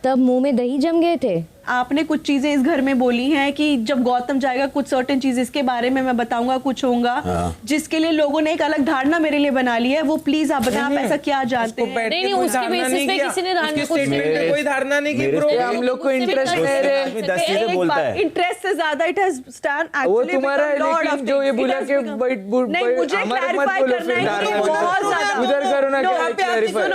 तब मुंह में दही जम गए थे। आपने कुछ चीजें इस घर में बोली हैं कि जब गौतम जाएगा कुछ सर्टेन चीज इसके बारे में मैं बताऊंगा, कुछ होगा। जिसके लिए लोगों ने एक अलग धारणा मेरे लिए बना ली है। वो प्लीज आप बताएं, आप ऐसा क्या जानते हैं? नहीं, उसके बेसिस पे किसी ने कोई धारणा नहीं की ब्रो। हम लोग को इंटरेस्ट नहीं है, इंटरेस्ट से ज्यादा इट हैज स्टैंड वो तुम्हारा है, जो ये बोला कि नहीं, मुझे क्लैरिफाई करना है बहुत ज्यादा। उधर करो ना, क्लैरिफाई।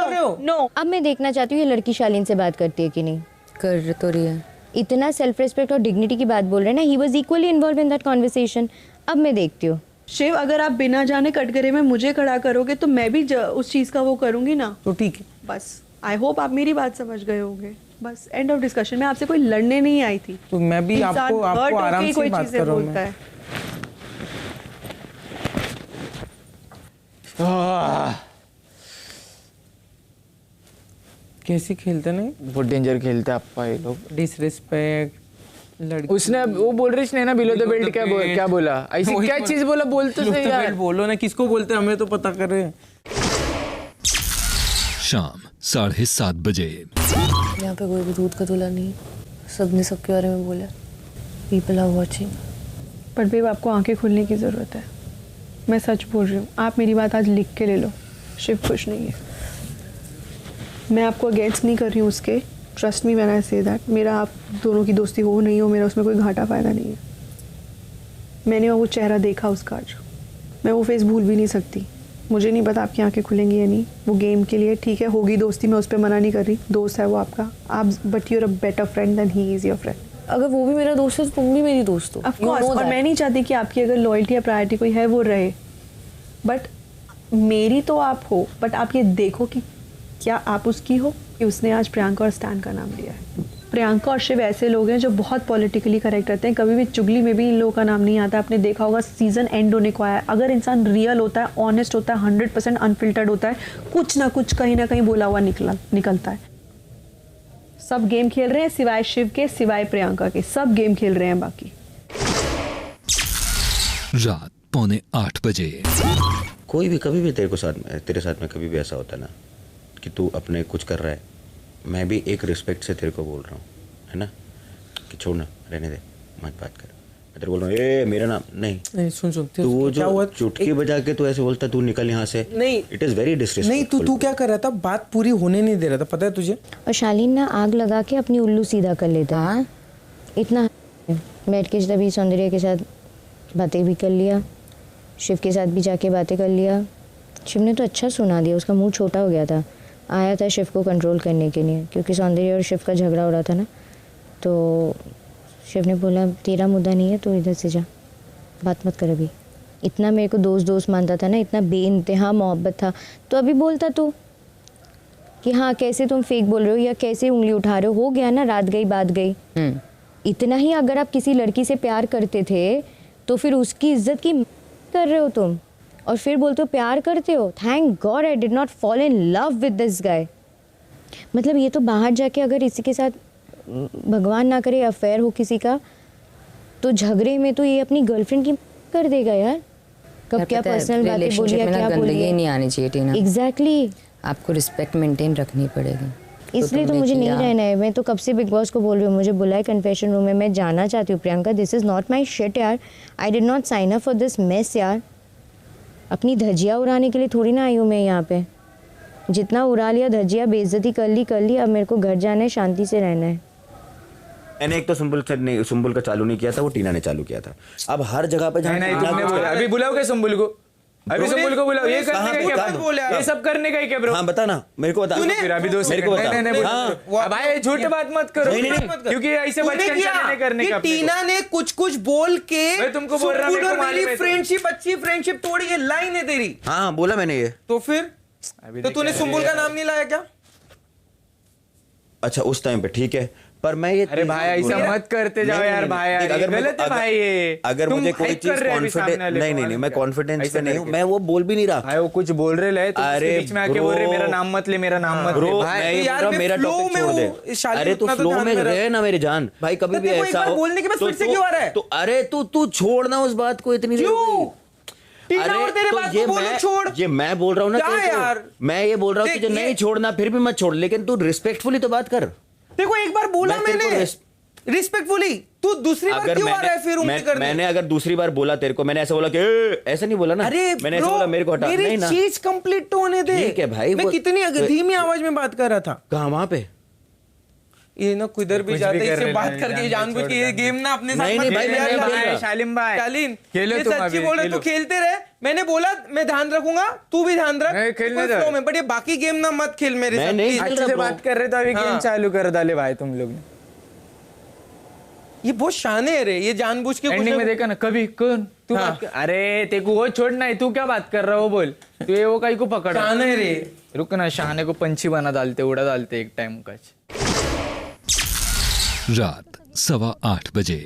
नो, अब मैं देखना चाहती हूँ ये लड़की शालीन से बात करती है कि नहीं। कर तो रही है। इतना सेल्फ रिस्पेक्ट और डिग्निटी की बात बोल रहे हैं ना, he was equally involve in that conversation. अब मैं देखती हूँ। शिव, अगर आप बिना जाने कटघरे में मुझे खड़ा करोगे तो मैं भी उस चीज का वो करूंगी ना। तो ठीक है, बस आई होप आप मेरी बात समझ गए होंगे। बस एंड ऑफ डिस्कशन। मैं आपसे कोई लड़ने नहीं आई थी। तो मैं भी आपको आराम से बात कर रहा हूं। कैसे खेलते नहीं, बहुत डेंजर खेलते हैं आपका ये लोग। डिसरिस्पेक्ट लड़की। उसने वो बोल रही ना बिलो द बेल्ट, क्या बोला? ऐसी क्या चीज बोला? बोलते सही यार, बोलो ना, किसको बोलते हमें तो पता कर रहे हैं। शाम 7:30 बजे। यहाँ पे कोई भी दूध का दूल्हा नहीं, सबने सबके बारे में बोला। People are watching. पर बेब, आपको आंखें खुलने की जरूरत है। मैं सच बोल रही हूँ, आप मेरी बात आज लिख के ले लो। शिव खुश नहीं है। मैं आपको अगेंस्ट नहीं कर रही हूँ उसके, trust me when I say that. मेरा आप दोनों की दोस्ती हो नहीं हो, मेरा उसमें कोई घाटा फ़ायदा नहीं है। मैंने वो चेहरा देखा उसका आज, मैं वो फेस भूल भी नहीं सकती। मुझे नहीं पता आपकी आंखें खुलेंगी या नहीं, वो गेम के लिए ठीक है, होगी दोस्ती, मैं उस पर मना नहीं कर रही, दोस्त है वो आपका, आप but you're a better friend than he is your friend. अगर वो भी मेरा दोस्त है तो तुम भी मेरी दोस्त हो, ऑफ कोर्स। और मैं नहीं चाहती कि आपकी अगर लॉयल्टी या प्रायोरिटी कोई है वो रहे, बट मेरी तो आप हो, बट आप ये देखो कि क्या आप उसकी हो कि उसने आज प्रियंका और स्टैन का नाम लिया है। प्रियंका और शिव ऐसे लोग हैं जो बहुत पॉलिटिकली करेक्ट रहते हैं, कभी भी चुगली में भी इन लोगों का नाम नहीं आता। आपने देखा होगा सीजन एंड होने को आया, अगर इंसान रियल होता है, ऑनेस्ट होता है, 100% अनफिल्टर्ड होता है, कुछ ना कुछ कहीं ना कहीं बोला हुआ निकलता है। सब गेम खेल रहे हैं सिवाय शिव के, सिवाय प्रियंका के, सब गेम खेल रहे हैं बाकी। रात 7:45 बजे। कोई भी कभी भी तेरे साथ में कभी भी ऐसा होता है ना कि तू अपने कुछ कर रहा है, मैं भी एक रिस्पेक्ट से तेरे को बोल रहा हूँ, है ना, कि छोड़ ना, रहने दे, मत बात कर। मैं तेरे बोल रहा हूँ ए मेरा नाम नहीं सुन तू वो जो चुटकी बजा के तू ऐसे बोलता, तू निकल यहाँ से, नहीं, इट इज़ वेरी डिसरिस्पेक्टफुल। नहीं, तू क्या कर रहा था, बात पूरी होने नहीं दे रहा था, पता है तुझे। और शालीन ना आग लगा के अपनी उल्लू सीधा कर लेता है, इतना बैठ के तभी सौंदर्य के साथ बातें भी कर लिया, शिव के साथ भी जाके बातें कर लिया। शिव ने तो अच्छा सुना दिया, उसका मुंह छोटा हो गया था, आया था शिव को कंट्रोल करने के लिए, क्योंकि सौंदर्य और शिव का झगड़ा हो रहा था ना। तो शिव ने बोला तेरा मुद्दा नहीं है, तो इधर से जा, बात मत कर अभी। इतना मेरे को दोस्त मानता था ना, इतना बेइंतहा मोहब्बत था, तो अभी बोलता तू कि हाँ कैसे तुम फेक बोल रहे हो या कैसे उंगली उठा रहे हो, हो गया ना, रात गई बात गई। इतना ही अगर आप किसी लड़की से प्यार करते थे तो फिर उसकी इज्जत की कर रहे हो तुम, और फिर बोलते हो प्यार करते हो। Thank God I did not fall in love with this guy. मतलब ये तो बाहर जाके अगर इसी के साथ भगवान ना करे अफेयर हो किसी का, तो झगड़े में तो ये अपनी गर्लफ्रेंड की कर देगा यार। कब क्या पर्सनल बातें बोली या क्या बोली, नहीं आनी चाहिए टीना। एग्जैक्टली, आपको रिस्पेक्ट मेंटेन रखनी पड़ेगी, इसलिए तो मुझे नहीं रहना है। मैं तो कब से बिग बॉस को बोल रही हूँ, मुझे बुलाए कन्फेशन रूम में, मैं जाना चाहती हूँ। Priyanka this is not my shit यार, I did not sign up for this mess यार। अपनी धजिया उड़ाने के लिए थोड़ी ना आई हूँ मैं यहाँ पे, जितना उड़ा लिया धजिया, बेइज्जती कर ली, अब मेरे को घर जाना है, शांति से रहना है। मैंने एक तो सुंबुल का चालू नहीं किया था, वो टीना ने चालू किया था। अब हर जगह पे अभी बुलाओगे सुंबुल को, अभी सुंबुल को बुलाओ, ये करने का क्या बोला, ये सब करने का क्या ब्रो? हाँ बता ना, मेरे को बता। फिर अभी दोस्त मेरे को बता। भाई झूठ बात मत करो, क्योंकि ऐसे बचपन चलने करने का। टीना ने कुछ बोल के तुमको बोल रहा हूं मेरी फ्रेंडशिप, अच्छी फ्रेंडशिप तोड़ी, ये लाइन है तेरी। हाँ बोला मैंने ये। तो फिर तो तूने सुंबुल का नाम नहीं लाया क्या? अच्छा उस टाइम पे ठीक है, पर मैं ये, अरे भाई ऐसा मत करते जाओ यार भाई, अगर गलत है भाई ये। अगर मुझे कोई चीज कॉन्फिडेंस नहीं, मैं कॉन्फिडेंस पे नहीं हूँ, मैं वो बोल भी नहीं रहा। भाई वो कुछ बोल रहे हैं, अरे बीच में आके बोल रहे मेरा नाम मत ले, मेरा नाम मत ले। भाई यार मेरा टॉपिक छोड़ दे। अरे तू फ्लो में रहे ना मेरे जान भाई, कभी भी ऐसा हो बोलने के बाद फिर से क्यों आ रहा है? तो अरे तू छोड़ना उस बात को, इतनी अरे तो ये मैं बोल रहा हूँ ना, मैं ये बोल रहा हूँ कि जो नहीं छोड़ना फिर भी मत छोड़, लेकिन तू रिस्पेक्टफुली तो बात कर। देखो एक बार बोला मैंने रिस्पेक्टफुली, तू दूसरी बार क्यों आ रहा है? फिर मैंने अगर दूसरी बार बोला तेरे को, मैंने ऐसा बोला कि ऐसा नहीं बोला ना, अरे मैंने ऐसा बोला मेरे को हटा नहीं ना, चीज कंप्लीट तो होने दे। ठीक है भाई, मैं कितनी धीमी आवाज में बात कर रहा था। कहाँ वहां पे? ये ना किधर भी जाते इससे बात करके जानबूझ के ये गेम ना अपने साथ मत खेल। शालीन भाई, शालीन ये सच्ची बोल रहे, तू खेलते रहे। मैंने बोला मैं ध्यान रखूंगा, तू भी ध्यान रख फ्लो में, बट ये बाकी गेम ना मत खेल मेरे साथ। अच्छे से बात कर रहे तो अभी गेम चालू कर डाले भाई तुम लोग ने। ये बहुत शाने है रे, ये जानबूझ के एंडिंग में देखा ना कभी कौन तू अरे तेरे को वो छोड़ना है, तू क्या बात कर रहा हो बोल, तू ये वो कहीं को पकड़ शाने रे। रुक ना, शाने को पंछी बना डालते, उड़ा डालते एक टाइम का। रात 8:15 बजे।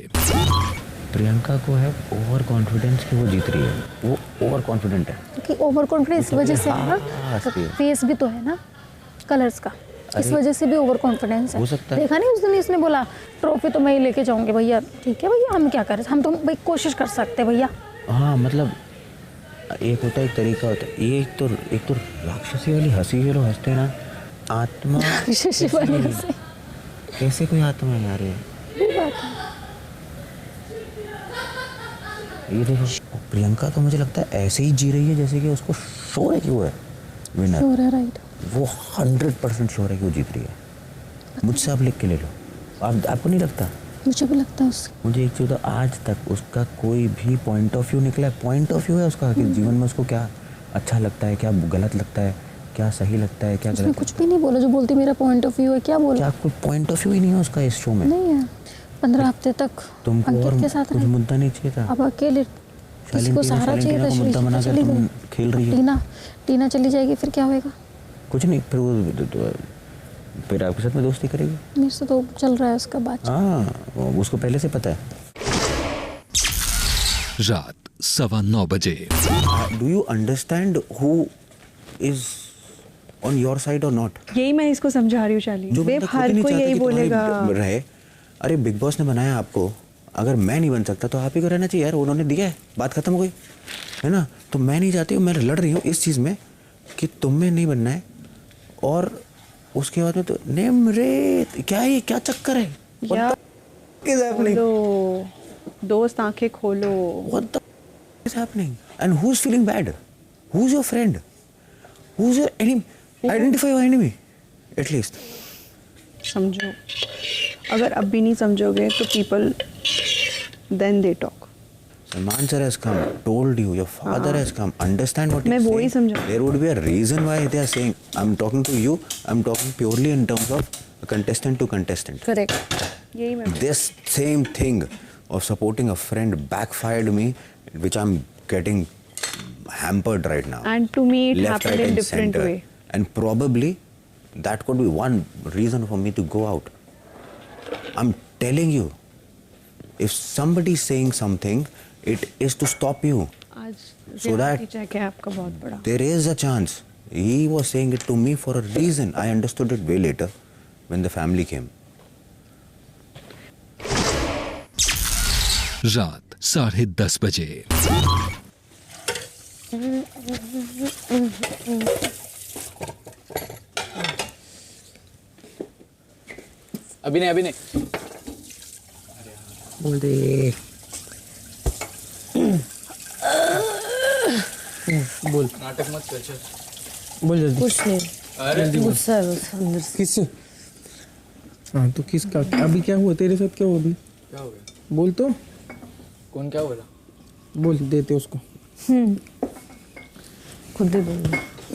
प्रियंका को है ओवर कॉन्फिडेंस कि वो जीत रही है, वो ओवर कॉन्फिडेंट है कि ओवर कॉन्फिडेंस इस वजह से है ना, फेस भी तो है ना कलर्स का, इस वजह से भी ओवर कॉन्फिडेंस है। हो सकता है। देखा नहीं उस दिन इसने बोला ट्रॉफी तो मैं ही लेके जाऊंगी भैया। ठीक है भैया, हम क्या करें, हम तो भाई कोशिश कर सकते भैया। हाँ मतलब एक होता है, एक तरीका होता है, ये एक तो राक्षसी वाली हंसी जो हंसते हैं ना, आत्मा राक्षसी वाली हंसी, कैसे कोई आत्मा है यार ये देखो प्रियंका तो मुझे लगता है ऐसे ही जी रही है जैसे कि उसको शोर है कि वो है। विनर। श्योर है, राइट। वो 100% श्योर है कि वो जीत रही है। मुझसे आप लिख के ले लो। आपको नहीं लगता? मुझे भी लगता है उससे। मुझे एक चीज़ तो आज तक उसका कोई भी पॉइंट ऑफ व्यू निकला है। पॉइंट ऑफ व्यू है उसका कि जीवन में उसको क्या अच्छा लगता है, क्या गलत लगता है, क्या सही लगता है, क्या गलत। कुछ भी नहीं बोला। जो बोलती मेरा पॉइंट ऑफ व्यू है, क्या बोला? क्या कोई पॉइंट ऑफ व्यू ही नहीं है उसका इस शो में? नहीं है। 15 हफ्ते तक तुमको और के साथ कुछ मुद्दा नहीं चाहिए था। अब अकेले किसी को सहारा चाहिए था। मुद्दा बना कर तुम खेल रही हो। टीना चली जाएगी फिर क्या होएगा? कुछ नहीं, फिर वो फिर आपके साथ में दोस्ती करेगी। मेरे से तो चल रहा है उसका बात। हाँ, उसको पहले से पता है। रात 9:15 बजे। Do you understand who is on your side और नॉट? यही मैं इसको समझा रही हूँ शाली। बेब हर कोई यही बोलेगा। रहे, अरे बिग बॉस ने बनाया आपको, अगर मैं नहीं बन सकता तो आप ही को रहना चाहिए यार। उन्होंने दिया है, बात खत्म हो गई है ना। तो मैं नहीं चाहती हूँ, मैं लड़ रही हूँ इस चीज़ में कि तुम में नहीं बनना है। और उसके बाद में तो निम्रत, क्या है, क्या चक्कर है? खोलो दोस्त, आंखें खोलो। What the is happening? And who's feeling bad? Who's your friend? Who's your enemy? Identify your enemy, at least. समझो, अगर अब भी नहीं समझोगे तो people then they talk. Salman sir has come, told you, your father has come. Understand what मैं he's वो ही saying. समझा। There would be a reason why they are saying. I'm talking to you. I'm talking purely in terms of a contestant to contestant. Correct. यही मैं। This same thing of supporting a friend backfired me, which I'm getting hampered right now. And to me, it Left, happened right, in and different center. way. And probably that could be one reason for me to go out. I'm telling you, if somebody is saying something, it is to stop you. आज So that check है आपका बहुत बड़ा। there is a chance. He was saying it to me for a reason. I understood it way later when the family came. रात 10:30 बजे। अभी नहीं बोल दे। बोल, नाटक मत कर। बोल जल्दी। कुछ नहीं। अरे गुस्सा है बस अंदर से। किससे? हाँ तो किसका? अभी क्या हुआ तेरे साथ? क्या हुआ अभी? क्या हो गया? बोल तो। कौन क्या बोला? बोल, देते उसको। खुद ही बोल।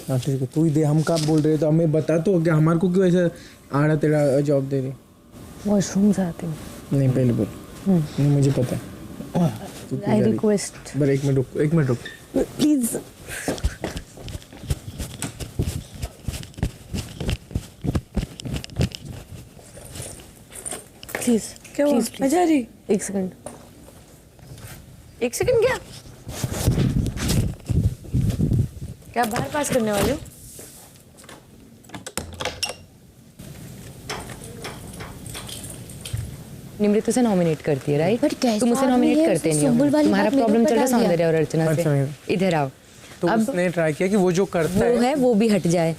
हाँ ठीक है, तू ही दे। हम कब बोल रहे तो हमें बता तो क्या, हमारे को क्यों ऐसा आड़ा तेरा जॉब दे रही? वॉशरूम से आती हूँ। नहीं पहले बोल। नहीं मुझे पता है। I request. बस एक मिनट रुक प्लीज। प्लीज क्या हुआ? मैं जा रही। एक सेकंड क्या बाहर पास करने वाले हो? निमृत उसे नॉमिनेट करती है, राइट? बट कैसा तुम उसे आदमी नॉमिनेट है, करते उसे नहीं हो। सुम्बुल वाली तुम्हारा बात मेरे प्रॉब्लम ऊपर चल रहा है डाल दिया। सौंदर्य और अर्चना से। इधर आओ। तो अब उसने ट्राई किया कि वो जो करता वो है वो भी हट जाए।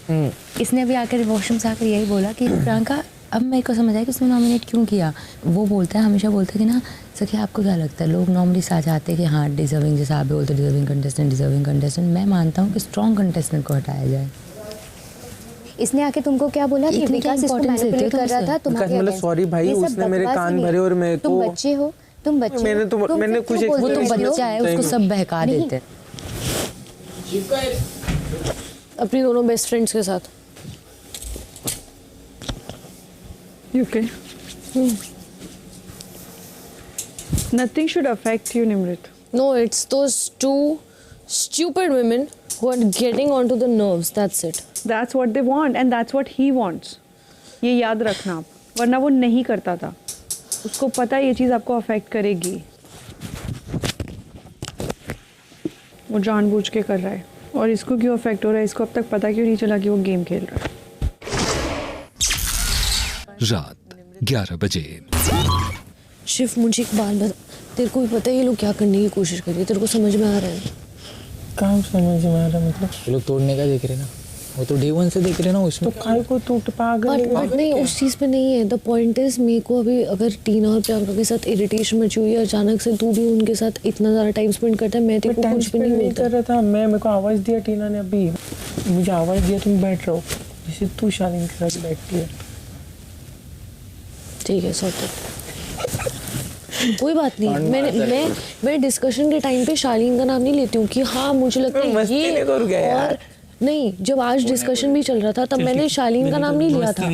इसने अभी आकर वॉशरूम से आकर यही बोला कि प्रियंका, अब मेरे को समझ आया कि उसने नॉमिनेट क्यों किया। वो बोलता है, हमेशा बोलता है कि ना सखी आपको क्या लगता है, लोग नॉर्मली आ जाते हैं कि हाँ डिजर्विंग, जैसे आप बोलते डिजर्विंग कंटेस्टेंट। मैं मानता हूँ कि स्ट्रॉन्ग कंटेस्टेंट को हटाया जाए। इसने आके तुमको क्या बोला कि विकास इसको मैनिपुलेट कर रहा था तुम्हारे मतलब अगेंस्ट। सॉरी भाई, ये सब उसने मेरे बकवास कान नहीं है। भरे और मैं तुम को बच्चे हो, तुम बच्चे मैंने हो। तो तुम मैंने फिर कुछ क्यों बोलते हो? वो तो बच्चा है, उसको सब बहका देते हैं। अपनी दोनों बेस्ट फ्रेंड्स के साथ। You okay? Nothing should affect you, Nimrit. No, it's those two stupid women who are getting onto the nerves. That's it. That's what they want and that's what he wants. ये याद रखना आप, वरना वो नहीं करता था। उसको पता है ये चीज़ आपको अफेक्ट करेगी। वो जानबूझ के कर रहा है। और इसको क्यों अफेक्ट हो रहा है, इसको अब तक पता क्यों नहीं चला कि वो गेम खेल रहा है। रात 11 बजे। शिव, मुझे एक बात बता, तेरे को भी पता है ये लोग क्या करने की कोशिश कर रहे हैं? तेरे को समझ में आ रहा है? काम समझ में आ रहा है? मतलब ये लोग तोड़ने का देख रहे ना, वो तो डे 1 से देख रहे ना उसमें। तो काय को टूट पागल बट नहीं, उस चीज़ पे नहीं है। द पॉइंट इज, मेरे को अभी अगर टीना और प्रियंका के साथ इरिटेशन मची हुई है, अचानक से तू भी उनके साथ इतना ज़्यादा टाइम स्पेंड करता है, मैं तेरे को कुछ भी नहीं बोलता कर रहा था। मेरे को आवाज़ दिया टीना ने अभी। मुझे आवाज दिया तुम बैठ रहो, जैसे तू शालिनी के साथ बैठती है। ठीक है सॉर्टेड, कोई बात नहीं। मैं डिस्कशन के टाइम पे शालीन का नाम नहीं लेती हूँ कि हाँ मुझे लगता है ये, और नहीं, जब आज डिस्कशन भी चल रहा था तब मैंने शालीन का नाम नहीं लिया था।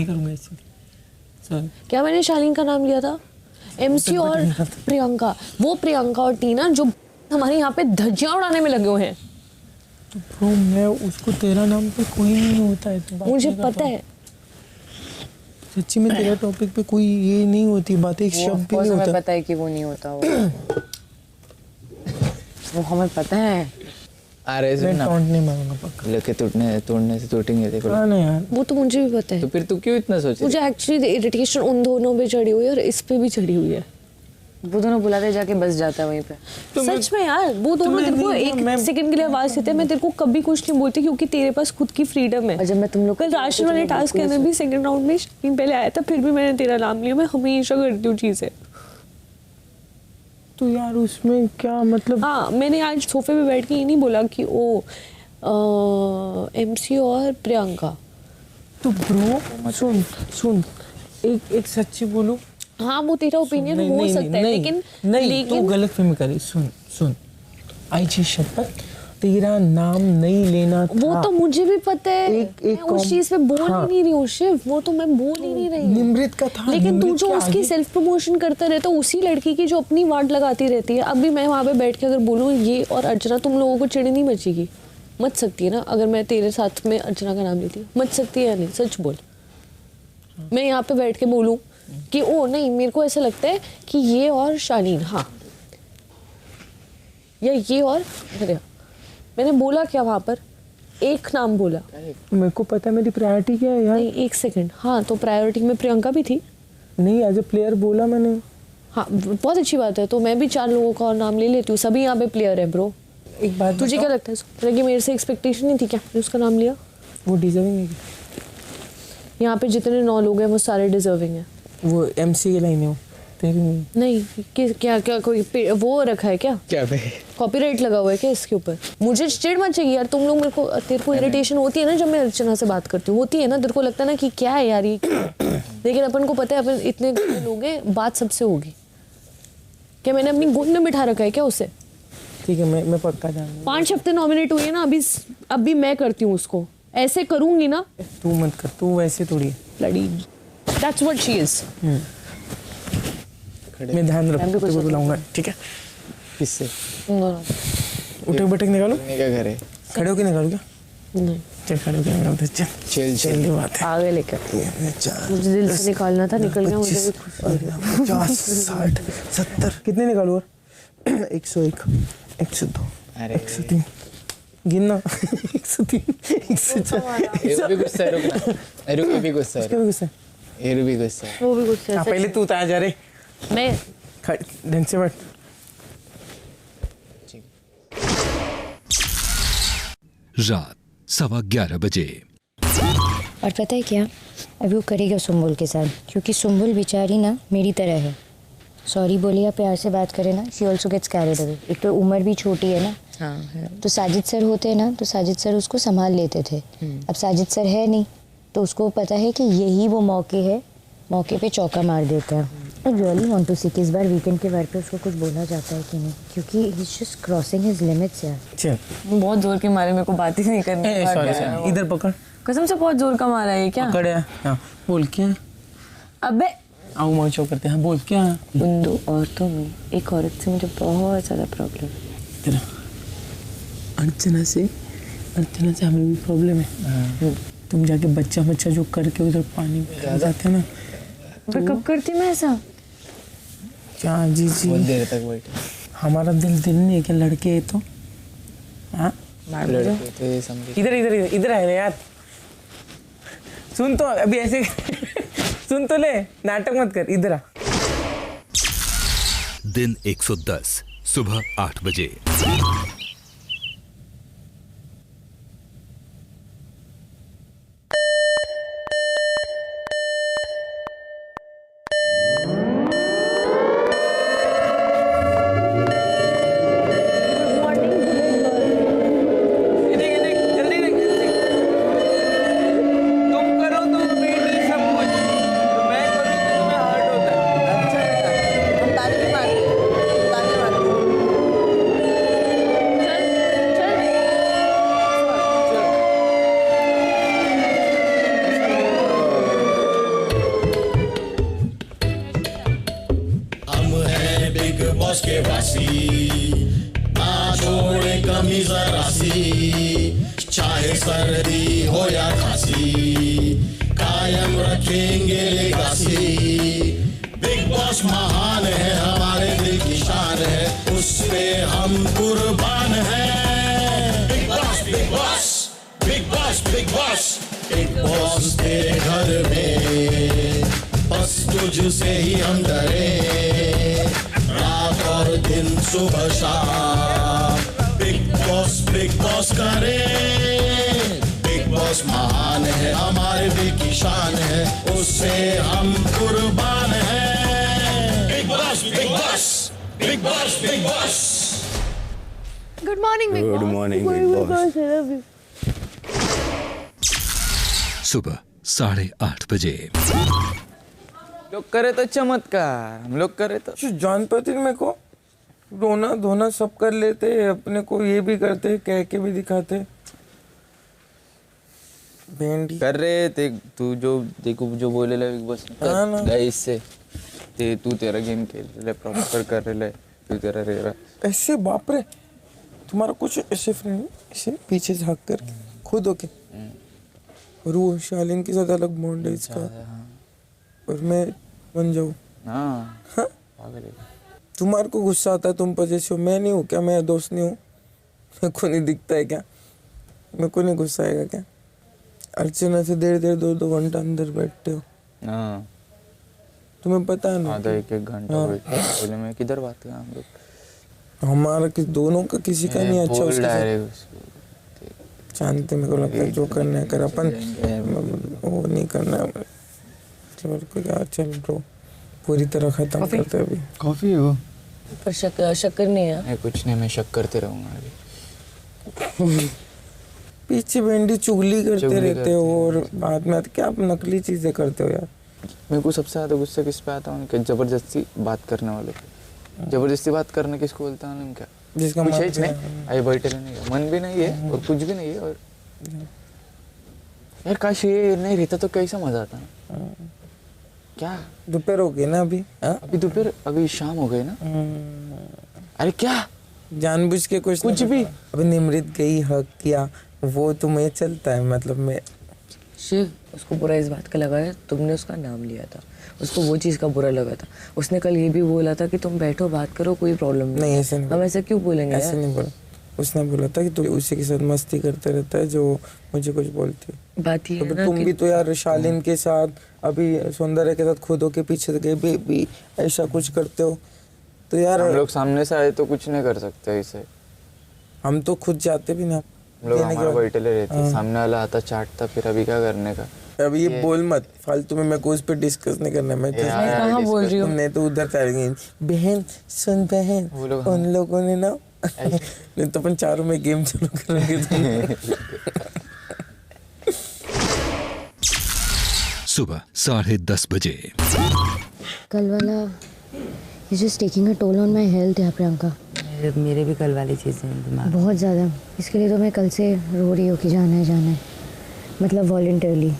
क्या मैंने शालीन का नाम लिया था? MC और प्रियंका, वो प्रियंका और टीना जो हमारे यहाँ पे धज्जियां उड़ाने में लगे हुए हैं। तो ब्रो मैं उसको तेरा नाम पे कोई नहीं होता है, तो मुझे पता है सच्ची में तेरा टॉपिक पे कोई ये नहीं होती बात, एक शब्द भी नहीं होता। पता है कि वो नहीं होता वो हमें पता है। अरे मैं टॉन्ट नहीं मारूंगा पक्का। लेके तोड़ने से टूटेंगे देखो। हाँ ना यार, वो तो मुझे भी पता है। तो फिर तू क्यों इतना सोच रही? मुझे एक्चुअली इरिटेशन उन दोनों पे चढ़ी हुई है और इस पे भी चढ़ी हुई है। वो दोनों बुलाते जाके बस जाता है वहीं पे। सच में यार, वो दोनों तेरे को एक सेकंड के लिए आवाज देते हैं, मैं तेरे को कभी कुछ नहीं बोलती क्योंकि तेरे पास खुद की फ्रीडम है। जब मैं तुम लोग कल राशन वाले टास्क के अंदर भी सेकंड राउंड में शालीन पहले आया था, फिर भी मैंने तेरा नाम लिया। मैं हमेशा करती हूँ चीजें। तो यार उसमें क्या मतलब? हाँ, मैंने आज सोफे पे बैठ के ये नहीं बोला कि ओ MC और प्रियंका। तो ब्रो सुन एक सच्ची बोलूं, हाँ वो तेरा ओपिनियन हो सकता है, लेकिन तू गलत फहमी करी। सुन आई चीज शपथ, तेरा नाम नहीं लेना था। वो तो मुझे भी पता है, मैं उस चीज पे बोल ही नहीं रही हूँ शिव, वो तो मैं बोल ही नहीं रही हूँ। निमृत का था, लेकिन तू जो उसकी सेल्फ प्रमोशन करता रहता है, उसी लड़की की जो अपनी वार्ड लगाती रहती है। अब भी मैं वहाँ पे बैठ के अगर बोलूँ ये और अर्चना, तुम लोगों को चिढ़ नहीं मचेगी? मच सकती है ना, अगर मैं तेरे साथ में अर्चना का नाम लेती हूँ? मच सकती है या नहीं? सच बोल। मैं यहाँ पे बैठ के बोलूँ कि ओ नहीं, मेरे को ऐसा लगता है कि ये और शालीन, हाँ, या ये और, अरे मैंने बोला क्या वहाँ पर? एक नाम बोला। मेरे को पता है मेरी प्रायोरिटी क्या है यार। नहीं, एक सेकंड। हाँ, तो प्रायोरिटी में प्रियंका भी थी। नहीं, एज ए प्लेयर बोला मैंने। हाँ, बहुत अच्छी बात है। तो मैं भी 4 लोगों का और नाम ले लेती हूँ, सभी यहाँ पे प्लेयर है ब्रो। एक बात तुझे क्या लगता है कि मेरे से एक्सपेक्टेशन नहीं थी क्या उसका नाम लिया? वो डिजर्विंग है। यहाँ पे जितने 9 लोग हैं वो सारे डिजर्विंग हैं। वो MC के लाइन है, वो तेरी नहीं। क्या कोई वो रखा है क्या? क्या पे कॉपीराइट लगा हुआ है क्या इसके ऊपर? मुझे चिढ़ मत चाहिए यार। तुम लोग तेरे को इरिटेशन होती है ना जब मैं अर्चना से बात करती हूँ, होती है ना? तेरे को लगता है ना कि क्या है यार ये, लेकिन अपन को पता है अपन इतने लोग हैं, बात सबसे होगी। क्या मैंने अपनी गोद में बिठा रखा है क्या उसे? ठीक है, मैं पक्का जाऊंगा। 5 हफ्ते नॉमिनेट हुई है ना, अभी मैं करती हूँ उसको, ऐसे करूंगी ना। तू मत कर, तू वैसे थोड़ी लड़ी। That's what she is. मैं ध्यान रखूंगा, तेरे को बुलाऊंगा, ठीक है? किससे? उठक बैठक निकालो। क्या करे? खड़े होके निकालो क्या? नहीं। चल खड़े होके निकालो। चल की बात है। आगे लेकर मुझे दिल से निकालना था, निकल गया। मुझे भी खुशी हो रही है। 50, 60, 70 कितने निकालू? 101, 102, 103 गिनना। 103, 104। ये भी गुस्सा है, रुकना। ये भी गुस्सा है। इसका भी गुस्सा है। ये भी गुस्सा है। वो भी गुस्सा है। पहले तू उतार जा रे। मैं ढंग से बैठ। रात 11:15 बजे। और पता है क्या, अभी वो करेगा सुम्बुल के साथ, क्योंकि सुम्बुल बेचारी ना मेरी तरह है। सॉरी बोले या प्यार से बात करे ना, she also gets carried away. एक तो उम्र भी छोटी है ना। हाँ है। तो साजिद सर होते हैं ना, तो साजिद सर उसको संभाल लेते थे। अब साजिद सर है नहीं, तो उसको पता है कि यही वो मौके पे चौका मार देता है। आई रियली वांट टू सी कि इस बार वीकेंड के बार पे उसको कुछ बोला जाता है कि नहीं, क्योंकि he is just crossing his limits यार। चल, बहुत जोर के मारे, मेरे को बात ही नहीं करनी। सॉरी, इधर पकड़। कसम से बहुत जोर का मारा है क्या? पकड़ है। हाँ, बोल क्या? अबे आओ माचो करते हैं। बोल क्या? उन 2 औरतों में एक औरत से मुझे बहुत ज़्यादा प्रॉब्लम है। अर्चना से हमें भी प्रॉब्लम है। तुम जाके बच्चा जो करके उधर पानी में जाते हैं ना, तो कब करती मैं ऐसा? क्या जी बहुत देर तक बैठे। हमारा दिल नहीं है क्या? लड़के है तो हाँ, लड़के तो ये समझे। इधर है ना यार। सुन तो अभी ऐसे सुन तो ले, नाटक मत कर, इधर आ। दिन 110 सुबह 8 बजे। बॉस के वासी, ना छोड़े कमी जरा सी, चाहे सर्दी हो या खांसी, कायम रखेंगे लेगासी। बिग बॉस महान है, हमारे दिल की शान है, उस पे हम कुर्बान हैं। Big boss, big boss, big boss, big boss, big boss तेरे घर में, बस तुझसे ही हम डरे, रात और दिन सुबह शाम, बिग बॉस करे। बिग बॉस महान है, हमारे दिल की शान है, उससे हम कुर्बान हैं। Big boss, big boss, big boss, big boss. Good morning big boss. Good morning big boss. सुबह 8:30 बजे। लोग करे तो चमत्कार, हम लोग करे तो जान पाती मेरे को रोना धोना सब कर लेते, अपने को ये भी करते, कह के भी दिखाते। भेंडी कर रहे थे तू जो देखो जो बोले ला बिग बॉस गाइस से ते तू तेरा गेम खेल रहे प्रॉपर कर रहे तू तेरा रे रहा ऐसे। बाप रे, तुम्हारा कुछ ऐसे फ्रेंड ऐसे पीछे झाँक कर खुद होके, और वो शालीन के साथ अलग बॉन्ड है इसका, और मैं बन जाऊँ। तुम्हारे को गुस्सा आता है, तुम पर जैसे हो, मैं नहीं हूँ क्या? मेरा दोस्त नहीं हूँ? मेरे को नहीं दिखता है क्या? मेरे को नहीं गुस्सा आएगा क्या? अर्चना से देर 2 घंटा अंदर बैठते हो, तुम्हें पता है ना? आधा 1 घंटा बोले मैं किधर बात कर हम लोग, हमारा दोनों का किसी का नहीं अच्छा उसके जानते। मेरे को लगता है जो करना है कर, अपन वो नहीं करना है। चल ब्रो, पूरी तरह खत्म करते हैं अभी। कॉफी है वो पर शक्कर नहीं है। कुछ नहीं, मैं शक करते रहूंगा अभी। पीछे भेंडी चुगली करते रहते हो, और बाद में क्या आप नकली चीजें करते हो यार। मेरे को सबसे ज्यादा गुस्सा किस पे आता है, उनके जबरदस्ती बात करने वालों पे। जबरदस्ती बात करना किसको बोलता है उनका, जिसका कुछ है नहीं, आई बैठे नहीं है, मन भी नहीं है और कुछ भी नहीं है। और यार काश ये नहीं रहता तो कैसा मजा आता। क्या दोपहर हो गई ना अभी? अभी दोपहर, अभी शाम हो गई ना। अरे क्या जानबूझ के कुछ भी? अभी निमृत गई, हक किया, वो तुम्हें चलता है। मतलब मैं शिव, उसको बुरा इस बात का लगा है तुमने उसका नाम लिया था, उसको वो चीज़ का बुरा लगा था। उसने कल ये भी बोला था कि तुम बैठो बात करो, कोई प्रॉब्लम नहीं। ऐसे नहीं, हम ऐसा क्यों बोलेंगे? ऐसे नहीं बोला। उसने बोला था कि तू उसी के साथ मस्ती करते रहता है जो मुझे कुछ बोलती है। बात ये है ना तुम भी तो यार शालीन के साथ, अभी सौंदर्य के साथ खुद होके पीछे गए बेबी ऐसा कुछ करते हो, तो यार हम लोग सामने से आए तो कुछ नहीं कर सकते इसे। हम तो खुद जाते भी ना, हम लोग हमारा बैठे रहते, सामने वाला आता चाटता, फिर अभी क्या करने का। अब ये बोल मत फालतू में, मेरे को उस पर डिस्कस नहीं करना। मैं कहाँ बोल रही हूँ? तुमने तो उधर चल गई बहन, सुन बहन, उन लोगों ने ना नहीं तो अपन चारों में गेम चालू करेंगे। सुबह 10:30 बजे। कल वाला is just taking a toll on my health यार प्रियंका। मेरे भी कल वाली चीज़ें दिमाग बहुत ज़्यादा। इसके लिए तो मैं कल से रो रही हूँ कि जाना है, मतलब वॉलंटरली।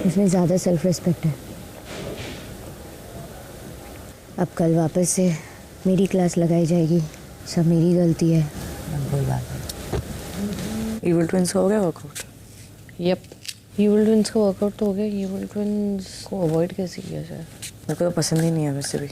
इसमें ज़्यादा सेल्फ रिस्पेक्ट है। अब कल वापस से मेरी क्लास लगाई जाएगी, सब मेरी गलती है। कोई बात नहीं। इवल ट्विंस हो गया वर्कआउट? यप, इवल ट्विंस का वर्कआउट तो हो गया। इवल ट्विंस को अवॉइड कैसे किया जाए? मेरे को तो पसंद ही नहीं है वैसे भी।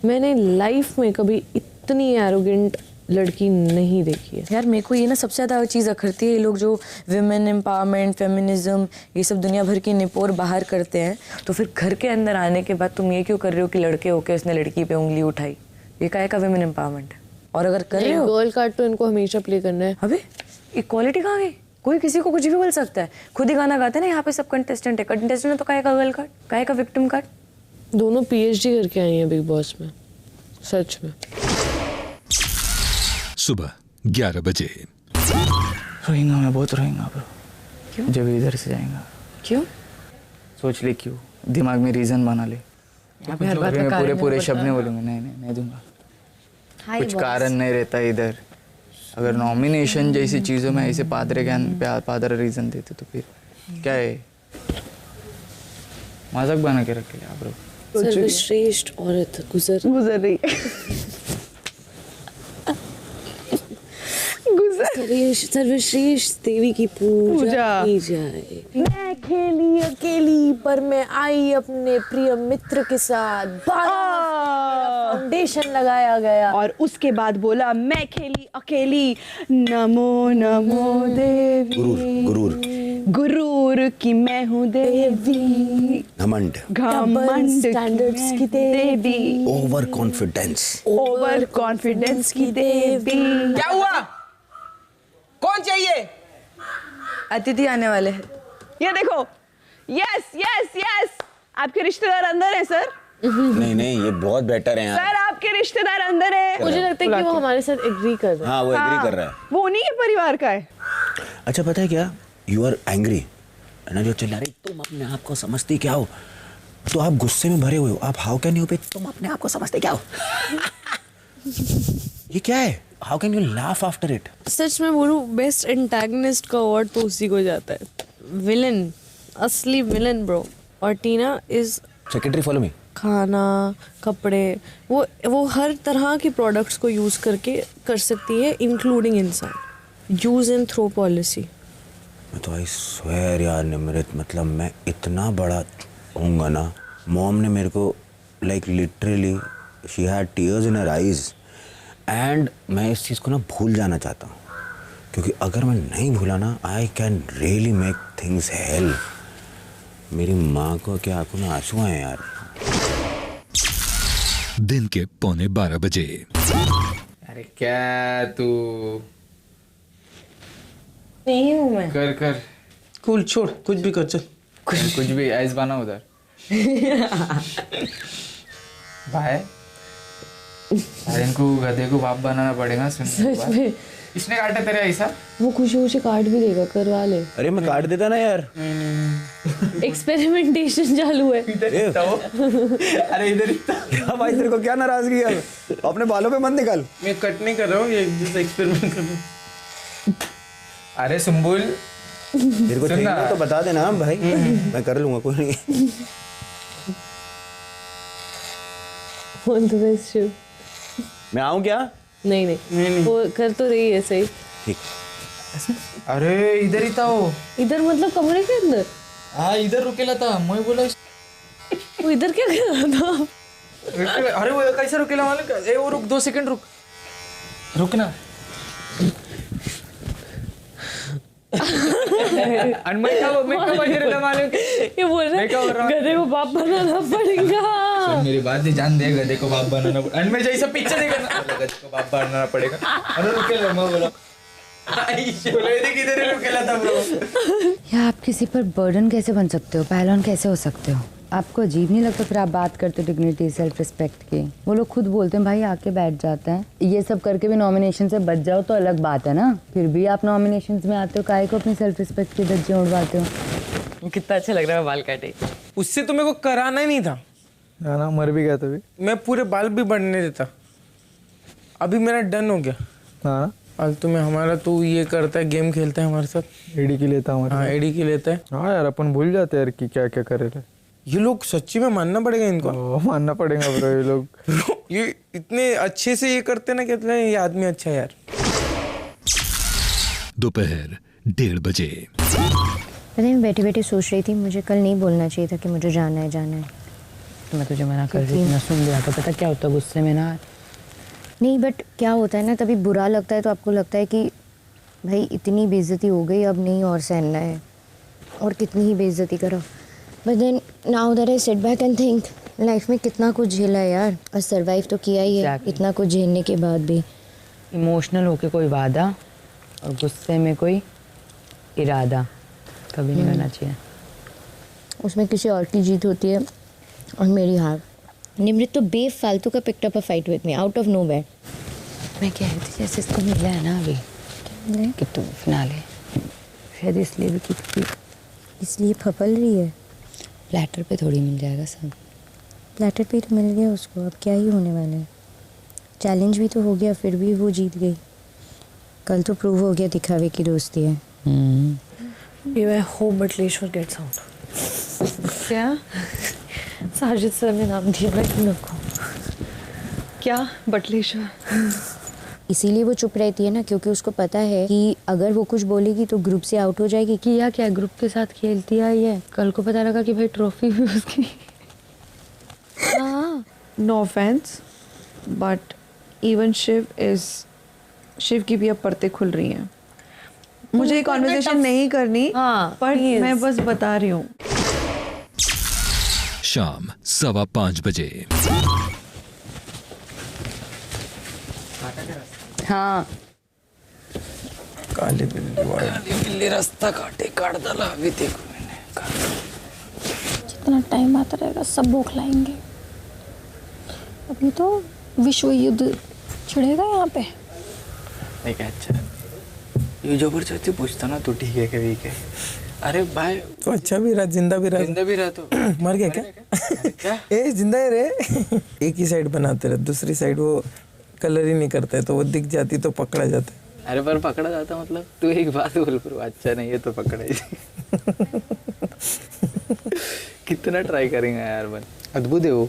मैंने लाइफ में कभी इतनी एरोगेंट लड़की नहीं देखी है यार। मेरे को ये ना सबसे ज़्यादा चीज़ अखरती है, ये लोग जो विमेन एम्पावरमेंट, फेमिनिज्म, ये सब दुनिया भर की निपोर बाहर करते हैं, तो फिर घर के अंदर आने के बाद तुम ये क्यों कर रहे हो कि लड़के होके उसने लड़की पे उंगली उठाई? ये काहे का विमेन एम्पावरमेंट है? और अगर कर रहे हो गर्ल कार्ड तो इनको हमेशा प्ले करना है। अबे इक्वालिटी कहाँ गई? कोई किसी को कुछ भी बोल सकता है। खुद ही गाना गाते हैं ना, यहाँ पे सब कंटेस्टेंट है। कंटेस्टेंट तो काहे का गर्ल कार्ड, काहे का विक्टिम कार्ड? दोनों PhD करके आई हैं बिग बॉस में, सच में। सुबह 11 बजे। रोएंगा मैं, बहुत रोएंगा ब्रो। क्यों? जब इधर से जाएगा। क्यों? सोच ले क्यों, दिमाग में रीजन बना ले। पूरे शब्द नहीं बोलूंगा। नहीं दूंगा। कुछ कारण नहीं रहता इधर। अगर नॉमिनेशन जैसी चीजों में ऐसे पादर रीजन देते तो फिर क्या है? मजाक बना के रख लिया ब्रो। सर्वश्रेष्ठ औरत गुजर रही सर्वश्रेष्ठ देवी की पूजा की जाए। मैं खेली अकेली पर मैं आई अपने प्रिय मित्र के साथ, फाउंडेशन लगाया गया और उसके बाद बोला मैं खेली अकेली, नमो नमो देवी। गुरूर की मैं हूँ देवी, घमंड स्टैंडर्ड्स की देवी, ओवर कॉन्फिडेंस की देवी। क्या हुआ? कौन चाहिए? अतिथि आने वाले हैं। ये देखो, यस यस यस, आपके रिश्तेदार अंदर है सर। नहीं ये बहुत बेटर है यार। सर आपके रिश्तेदार अंदर है। मुझे लगता है कि वो हमारे साथ एग्री कर रहा है। हाँ वो एग्री कर रहा है। वो उन्हीं के परिवार का है। अच्छा पता है क्या, यू आर एंग्री ना, जो चिल्ला रही तुम अपने आप को समझती क्या हो, तो आप गुस्से में भरे हुए हो। आप हाउ कैन यू पे तुम अपने आप को समझते क्या हो? ये क्या है? How can you laugh after it? सच में बोलूं, बेस्ट एंटागनिस्ट का अवार्ड तो उसी को जाता है। विलन, असली विलन ब्रो। और टीना इज सेक्रेटरी फॉलो मी। खाना, कपड़े, वो हर तरह के प्रोडक्ट्स को यूज करके कर सकती है, इंक्लूडिंग इंसान। Use and throw policy. मैं तो आई स्वेयर यार निमृत, मतलब मैं इतना बड़ा होऊंगा ना, मॉम ने मेरे को like literally she had tears in her eyes, and मैं इस चीज़ को ना भूल जाना चाहता हूँ, क्योंकि अगर मैं नहीं भूला ना, I can really make things hello. मेरी माँ को क्या आंखों में आंसू आए यार। दिन के 11:45 अरे क्या तू नहीं हूँ मैं। कर कूल, छोड़ कुछ भी कर, चल कुछ भी ऐस बना उधर। भाई अरे इनको गधे को बाप बनाना पड़ेगा। सच में इसने काटा तेरे ऐसा? वो खुशी खुशी काट भी देगा, करवा ले। अरे मैं काट देता ना यार। एक्सपेरिमेंटेशन चालू है। अरे इधर क्या भाई, तेरे को क्या नाराजगी है? अपने बालों पे मत निकाल। मैं कट नहीं कर रहा हूँ, ये एक्सपेरिमेंट कर रहा हूँ। अरे सुम्बुल तेरे को चाहिए तो बता देना भाई, मैं कर लूंगा, कोई नहीं। मैं आऊँ क्या? नहीं वो कर तो रही है सही। ठीक। अरे इधर ही था वो। इधर मतलब कमरे के अंदर? हाँ इधर रुकेला था। मैं बोला वो इधर क्या कर रहा था? अरे वो कैसे रुकेला मालूम? ए वो रुक, 2 सेकंड रुकना। ये बोल रहा है गधे को बाप बनाना पड़ेगा। मेरी बात ही जान दे, गधे को बाप बनाना पड़ेगा। मैं जैसा पीछे नहीं करना, गधे को बाप बनाना पड़ेगा। अरे रुकेला, मैं बोला किधर रुकेला था ब्रो। या आप किसी पर बर्डन कैसे बन सकते हो, पहलवान कैसे हो सकते हो? आपको अजीब नहीं लगता फिर आप बात करते हो डिग्निटी, सेल्फ रिस्पेक्ट की? वो लोग खुद बोलते हैं भाई आके बैठ जाते हैं। ये सब करके भी नॉमिनेशन से बच जाओ तो अलग बात है ना, फिर भी आप नॉमिनेशंस में आते हो, काहे को अपनी सेल्फ रिस्पेक्ट की धज्जियां उड़वाते हो? कितना अच्छा लग रहा है बाल काटे। उससे तो मेरे को कराना ही नहीं था ना, मर भी गया तभी। मैं पूरे बाल भी बढ़ने देता। अभी मेरा डन हो गया। हाँ फालतू में हमारा तो ये करता है, गेम खेलता है हमारे साथ, एडी की लेता हूँ। हाँ एडी की लेता है। हाँ यार अपन भूल जाते हैं यार कि क्या क्या करे रहे। ये लोग सच्ची में मानना पड़ेगा इनको। मानना पड़ेगा ब्रो, ये लोग ये इतने अच्छे से ये करते ना, कहते हैं ये आदमी अच्छा है यार। दोपहर 1:30 पता है मैं बैठी बैठी सोच रही थी मुझे कल नहीं बोलना चाहिए था कि मुझे जाना है। तो मैं तुझे मना कर रही थी, मैं सुन लिया तो पता क्या होता गुस्से में ना। नहीं बट क्या होता है ना, तभी बुरा लगता है तो आपको लगता है कि भाई इतनी बेइज्जती हो गई, अब नहीं और सहना है, और कितनी ही बेइज्जती करो। But then now that I sit back and think life में कितना कुछ झेला है यार, और सर्वाइव तो किया ही है। इतना कुछ झेलने के बाद भी इमोशनल होके कोई वादा और गुस्से में कोई इरादा कभी नहीं करना चाहिए। उसमें किसी और की जीत होती है और मेरी हार। निमृत तो बेफालतू का picked up a fight with me out of nowhere. मैं कह रही थी जैसे इसको मिला है ना अभी कि तू फिनाले, शायद इसलिए भी कि इसलिए फपल रही है। प्लेटर पे थोड़ी मिल जाएगा सब। प्लेटर पे तो मिल गया उसको, अब क्या ही होने वाला है। चैलेंज भी तो हो गया, फिर भी वो जीत गई। कल तो प्रूव हो गया दिखावे की दोस्ती है। I hope Bathleshwar gets out. क्या? साजिद सर ने नाम दिया ना तुम लोग को। क्या बटलेश्वर? इसीलिए वो चुप रहती है ना, क्योंकि उसको पता है कि अगर वो कुछ बोलेगी तो ग्रुप से आउट हो जाएगी। किया क्या ग्रुप के साथ खेलती आई है, कल को पता लगा कि भाई ट्रॉफी भी उसकी। हाँ, no offence but even Shiv की भी अब परतें खुल रही हैं। मुझे ये कॉन्वर्सेशन नहीं करनी, पर मैं बस बता रही हूँ। शाम 5:15 बजे। हाँ, काली बिल्ली रास्ता काट डाला। अभी देखो मैंने जितना टाइम आता रहेगा सब भूख लाएंगे। अभी तो विश्व युद्ध छिड़ेगा यहाँ पे। नहीं, अच्छा ये जबरदस्ती पूछता ना तो ठीक है कभी के। अरे भाई तो अच्छा भी रहा, जिंदा भी रहा तो मर गया क्या? ए जिंदा है रे। एक ही साइड बनाते रहे, दूसरी साइड वो कलर ही नहीं करते तो वो दिख जाती तो पकड़ा जाता है। अरे पर पकड़ा जाता मतलब तू एक बात बोल, पर अच्छा नहीं है तो पकड़ा ही। कितना ट्राई करेंगे यार, बन अद्भुत है वो।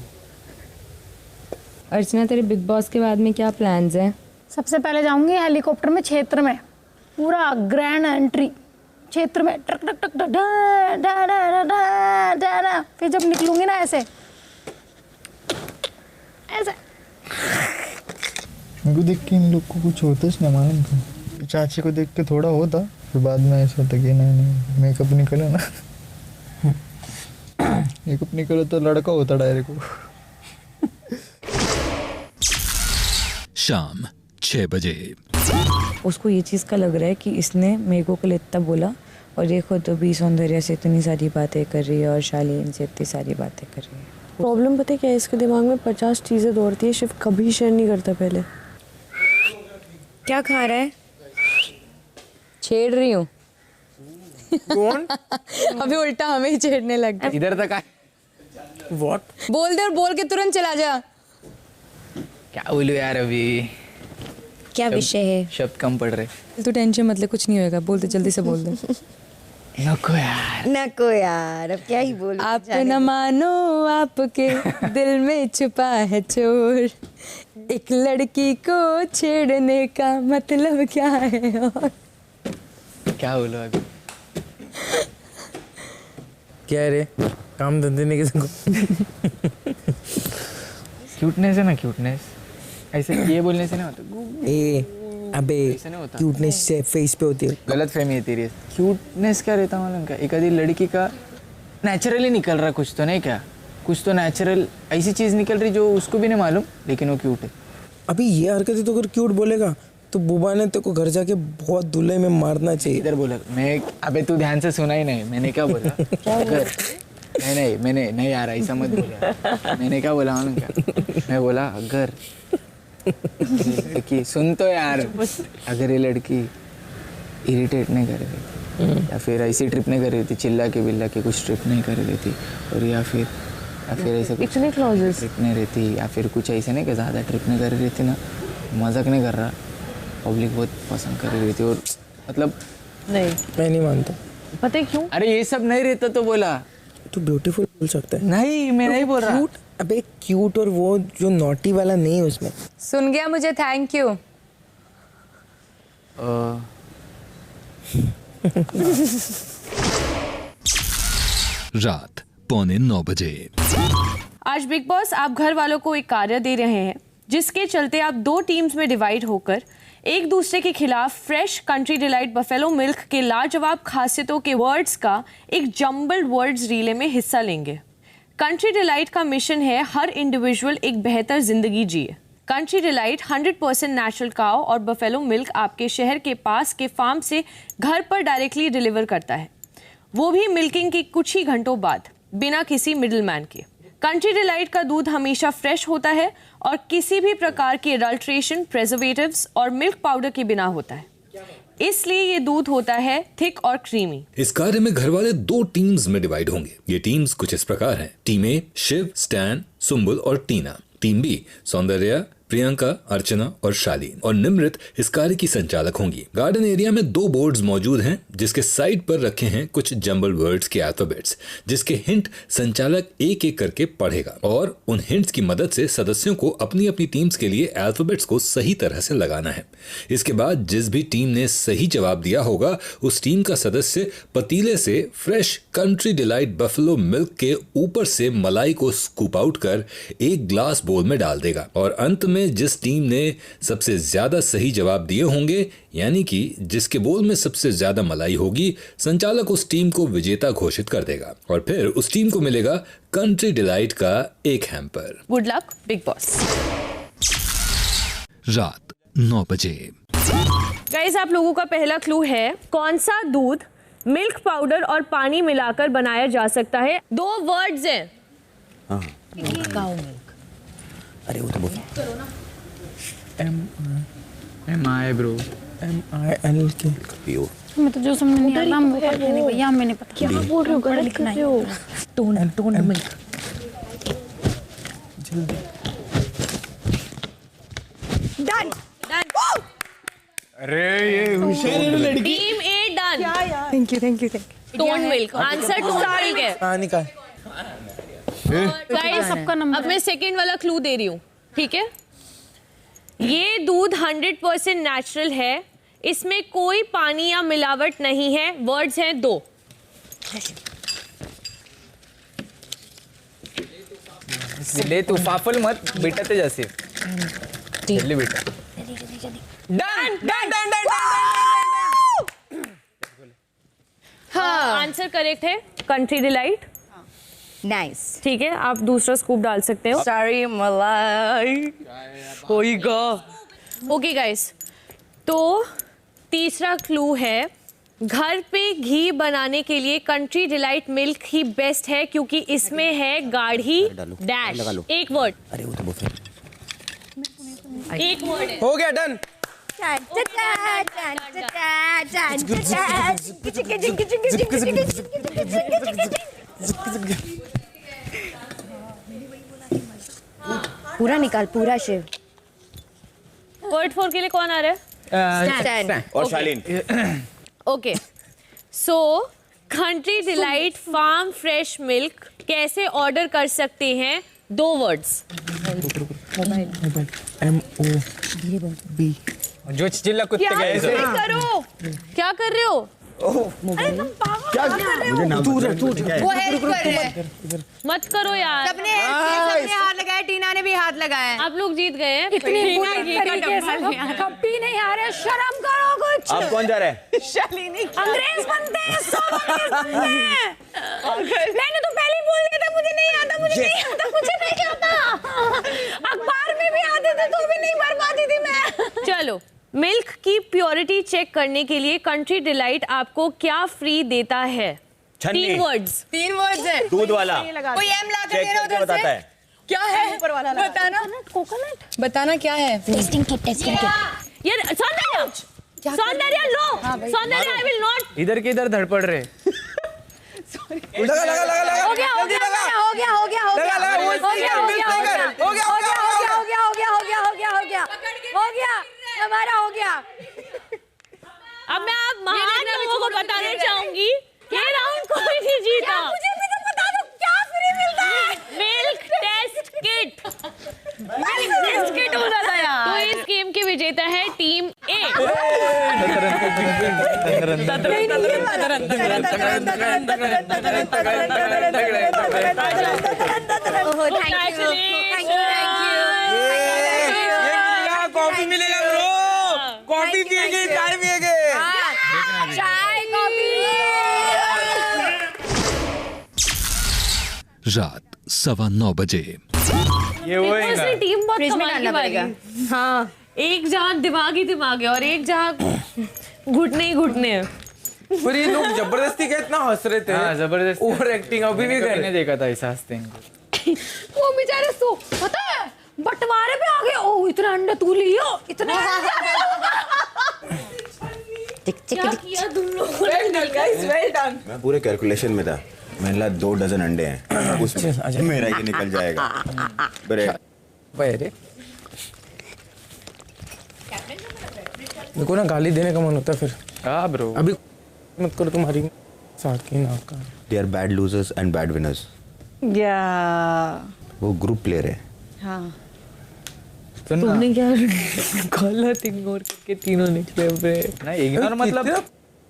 अर्चना, तेरे बिग बॉस के बाद में क्या प्लान्स हैं? सबसे पहले जाऊंगी हेलीकॉप्टर में क्षेत्र में, पूरा ग्रैंड एंट्री क्षेत्र में, टक टक टक डा डा डा डा डा। फिर जब निकलूंगी ना ऐसे ऐसे। मेरे को देख के इन लोग को कुछ होता है, मालूम था। चाची को देख के थोड़ा होता, फिर बाद में ऐसा होता कि नहीं मेकअप निकले ना। मेकअप निकले तो लड़का होता डायरेक्ट। शाम 6 बजे। उसको ये चीज़ का लग रहा है कि इसने मेरे को कल इतना बोला और देखो तो भी सौंदर्य से इतनी सारी बातें कर रही है और शालीन से इतनी सारी बातें कर रही है। प्रॉब्लम पता है क्या है, इसके दिमाग में 50 चीज़ें दौड़ती है, शिव कभी शेयर नहीं करता। पहले क्या खा रहा है? छेड़ रही हूँ। कौन? अभी उल्टा हमें ही छेड़ने लग गया। इधर तक आए। What? बोल दे और बोल के तुरंत चला जा। क्या बोलूं यार, अभी क्या विषय है? शब्द कम पड़ रहे। तू टेंशन मत ले, कुछ नहीं होएगा। बोल दे, जल्दी से बोल दे। नको यार अब क्या ही बोलूं। आप न मानो आपके दिल में छुपा है चोर, एक लड़की को छेड़ने का मतलब क्या है? और क्या बोलो अभी? क्या रे, काम धंधे नहीं किसी को? क्यूटनेस है ना, क्यूटनेस ऐसे ये बोलने से नहीं होता। ए अबे क्यूटनेस से फेस पे होती है। गलत फहमी है तेरी। क्यूटनेस क्या रहता मालूम क्या? एक आधी लड़की का नेचुरली निकल रहा कुछ तो, नहीं क्या? कुछ तो नेचुरल ऐसी चीज़ निकल रही जो उसको भी नहीं मालूम, लेकिन वो क्यूट है। अभी ये हरकतें तो अगर क्यूट बोलेगा तो बुबा ने तेरे को घर जाके बहुत धुले में मारना चाहिए। इधर बोला मैं। अबे तू ध्यान से सुना ही नहीं, मैंने क्या बोला? नहीं मैंने नहीं यार ऐसा मत बोला। मैंने क्या बोला मालूम क्या? मैं बोला अगर लड़की, सुन तो यार, अगर ये लड़की इरिटेट नहीं कर रही थी या फिर ऐसी ट्रिप नहीं कर रही थी, चिल्ला के बिल्ला के कुछ ट्रिप नहीं कर रही थी, और या फिर ऐसे कुछ ट्रिप नहीं रहती, या फिर कुछ ऐसे नहीं कि ज़्यादा ट्रिप नहीं कर रही थी ना, मजाक नहीं कर रहा, पब्लिक बहुत पसंद कर रही थी, और मतलब नहीं मैं नहीं मानता। पता है क्यों? अरे ये सब नहीं रहता तो बोला तू ब्यूटीफुल बोल सकता है। नहीं मैं नहीं बोल रहा। क्यूट, अबे क्यूट और वो जो नॉटी वाला नहीं है उसमें। सुन गया मुझे, थैंक यू। रात 8:45 बजे। आज बिग बॉस आप घर वालों को एक कार्य दे रहे हैं जिसके चलते आप 2 टीम्स में डिवाइड होकर एक दूसरे के खिलाफ fresh country delight buffalo milk के लाजवाब खासियतों के वर्ड्स का एक जम्बल्ड वर्ड्स रीले में हिस्सा लेंगे। कंट्री डिलाइट का मिशन है हर इंडिविजुअल एक बेहतर जिंदगी जिए। कंट्री डिलाइट 100% नेचुरल काव और बफेलो मिल्क आपके शहर के पास के फार्म से घर पर डायरेक्टली डिलीवर करता है, वो भी मिल्किंग के कुछ ही घंटों बाद, बिना किसी मिडिलमैन के। कंट्री डिलाइट का दूध हमेशा फ्रेश होता है और किसी भी प्रकार के अडल्ट्रेशन, प्रिजर्वेटिव्स और मिल्क पाउडर के बिना होता है, इसलिए ये दूध होता है थिक और क्रीमी। इस कार्य में घर वाले 2 टीम्स में डिवाइड होंगे। ये टीम्स कुछ इस प्रकार हैं। टीम ए शिव, स्टैन, सुम्बुल और टीना। टीम बी सौंदर्या, प्रियंका, अर्चना और शालीन, और निमृत इस कार्य की संचालक होंगी। गार्डन एरिया में 2 बोर्ड्स मौजूद हैं जिसके साइड पर रखे हैं कुछ जंबल वर्ड्स के अल्फाबेट्स, जिसके हिंट संचालक एक एक करके पढ़ेगा और उन हिंट्स की मदद से सदस्यों को अपनी अपनी टीम्स के लिए अल्फाबेट्स को सही तरह से लगाना है। इसके बाद जिस भी टीम ने सही जवाब दिया होगा उस टीम का सदस्य पतीले से fresh country delight buffalo milk के ऊपर से मलाई को स्कूप आउट कर एक ग्लास बोल में डाल देगा, और अंत में जिस टीम ने सबसे ज्यादा सही जवाब दिए होंगे, यानी कि जिसके बोल में सबसे ज्यादा मलाई होगी, संचालक उस टीम को विजेता घोषित कर देगा और फिर उस टीम को मिलेगा कंट्री डिलाइट का एक hamper. Good luck big boss. रात 9 बजे। गाइस, आप लोगों का पहला क्लू है, कौन सा दूध मिल्क पाउडर और पानी मिलाकर बनाया जा सकता है? 2 वर्ड्स हैं। काऊ मिल्क। अरे वो तो बोल MI ब्रो, MILK पियो। मैं तो जो समझ नहीं आ रहा, हम वो करते नहीं भैया, हमें नहीं पता क्या बोल रहे हो, गलत कर रहे हो। Tone milk. जल्दी डन। अरे ये होशियार है लड़की। Team A done. Thank you. Tone milk answer, tone milk है। हाँ निकाल। गाइस, सबका नंबर। अब मैं सेकंड वाला क्लू दे रही हूँ, ठीक है? ये दूध 100% नेचुरल है, इसमें कोई पानी या मिलावट नहीं है। वर्ड्स हैं 2। ले तू फाफल मत बेटा ते जैसे ले बेटा। डन। हाँ, आंसर करेक्ट है, कंट्री डिलाइट। नाइस, ठीक है, आप दूसरा स्कूप डाल सकते हो। सारी मलाई होएगा। ओके गाइस, तो तीसरा क्लू है, घर पे घी बनाने के लिए कंट्री डिलाइट मिल्क ही बेस्ट है क्योंकि इसमें है गाढ़ी डैश। एक वर्ड। अरे वो तो बोल एक वर्ड है। हो गया, डन। पूरा निकाल, पूरा शिव। वर्ड 4 के लिए कौन आ रहा है? स्टैंड और Shaleen. Okay, so Country Delight farm fresh milk कैसे ऑर्डर कर सकते हैं? 2 वर्ड्स। MOB। जो चिल्ला कुत्ते गए ऐसे। करो, क्या कर रहे हो? अरे तुम पागल कर रहे हो। वो हेल्प कर रहे हैं। मत करो यार। सबने हाथ लगाया, टीना ने भी हाथ लगाया। आप लोग जीत गए हैं। इतनी बुरी तरीके से कभी नहीं आ रहे, शर्म करो कुछ। आप कौन जा रहे हैं? शालिनी। अंग्रेज बनते हैं, सब अंग्रेज बनते हैं। मैंने तो पहले ही बोल दिया था, मुझे नहीं आता, कुछ नहीं आता। अखबार में भी आते थे तो भी नहीं भर पाती थी मैं। चलो, मिल्क की प्योरिटी चेक करने के लिए कंट्री डिलाइट आपको क्या फ्री देता है? 3 वर्ड्स। 3 वर्ड्स है। दूध वाला कोई एम ला के दे रहा उधर से। बताता है क्या है? ऊपर वाला बताना। कोकोनट। बताना क्या है? Testing kit. यार सौंदर्य लो। सौंदर्य, आई विल नॉट। इधर के इधर धड़पड़ रहे। लगा। हो गया। हमारा हो गया। अब मैं आप महान लोगों को बताना चाहूंगी, ये राउंड कोई नहीं जीता। मुझे भी तो बता दो क्या फ्री मिलता है? Milk test kit. Milk test kit होना था यार। तो इस गेम की विजेता है टीम ए। कॉफी मिलेगा ब्रो, कॉफी पिएंगे, चाय पिएंगे। चाय, कॉफी। रात 9:15 बजे। ये वो है टीम बहुत कमाल की वाली। हाँ, एक जहाँ दिमागी दिमाग है और एक जहाँ घुटने ही घुटने हैं। पर ये लोग जबरदस्ती का इतना हंस रहे थे। हाँ, जबरदस्ती ओवर एक्टिंग अभी भी कर मैंने देखा था इस हंसते हैं। वो बेचारे सो पता है बंटवारे पे आ गए। ओ इतना अंडा तू लियो, इतना क्या किया तुम लोगों ने? मैं पूरे कैलकुलेशन में था। मैंने कहा 2 डजन अंडे हैं, उसमें मेरा ही निकल जाएगा। अरे मेरे को ना गाली देने का मन होता है फिर। हाँ ब्रो, अभी मत करो तुम्हारी साकी ना का। They are bad losers and bad winners. या वो ग्रुप प्लेयर है। हाँ तुमने क्या गलत इग्नोर करके तीनों निकले बे। नहीं इग्नोर मतलब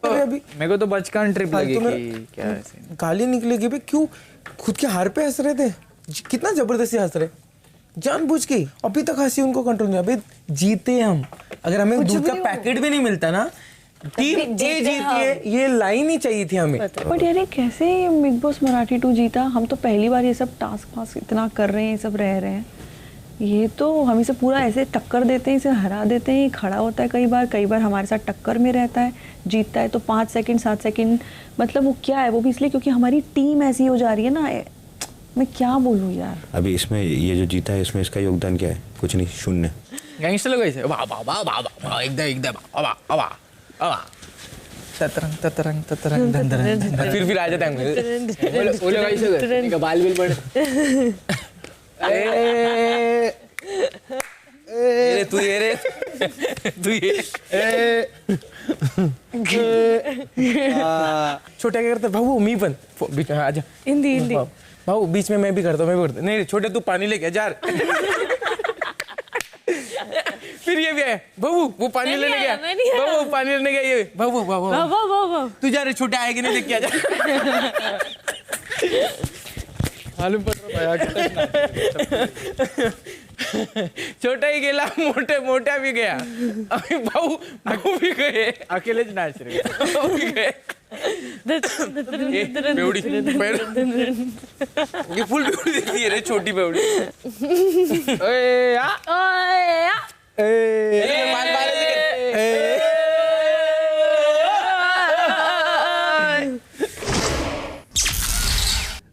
अभी मेरे को तो बचकान ट्रिप लगी कि क्या ऐसे गाली निकलेगी बे। क्यों खुद के हार पे हंस रहे थे? कितना जबरदस्ती हंस रहे, जानबूझ के। अभी तक हंसी उनको कंट्रोल नहीं। अभी जीते हम, अगर हमें दूध का पैकेट भी नहीं मिलता ना, टीम ए जीती है, ये लाइन ही चाहिए थी हमें। बट यार कैसे बिग बॉस मराठी 2 जीता? हम तो पहली बार ये सब टास्क वास्क इतना कर रहे हैं, ये सब रह रहे हैं। ये तो हम इसे पूरा ऐसे टक्कर देते हैं, इसे हरा देते हैं। खड़ा होता है कई बार हमारे साथ टक्कर में रहता है, जीतता है तो 5 सेकंड 7 सेकंड। मतलब वो क्या है, वो भी इसलिए क्योंकि हमारी टीम ऐसी हो जा रही है ना। मैं क्या बोलूँ यार। अभी इसमें ये जो जीता है, इसमें इसका योगदान क्या है? कुछ नहीं, शून्य। गैंगस्टर लोग ऐसे वाह वाह वाह वाह वाह एकदम वाह वाह वाह ततरंग ततरंग ततरंग धंधरंग फिर आ जाता है। वो लोग ऐसे करते हैं, बाल बिल पड़े। तू ये छोटे क्या करते भाऊ? मी पण बीच में आजा। हिंदी भाऊ बीच में मैं भी करता हूँ। नहीं छोटे तू पानी लेके जा। फिर ये भी है भाऊ, वो पानी लेने गया। भाऊ पानी लेने गया। ये भाऊ तू जा रहे, छोटे आएगी नहीं, देख के आजा। मालूम पड़ रहा है छोटा ही गेला, मोटा भी गया। अभी भाऊ भी गए, अकेले नाच रहे गए। ये फुल बेवड़ी दिखती है रे, छोटी बेवड़ी।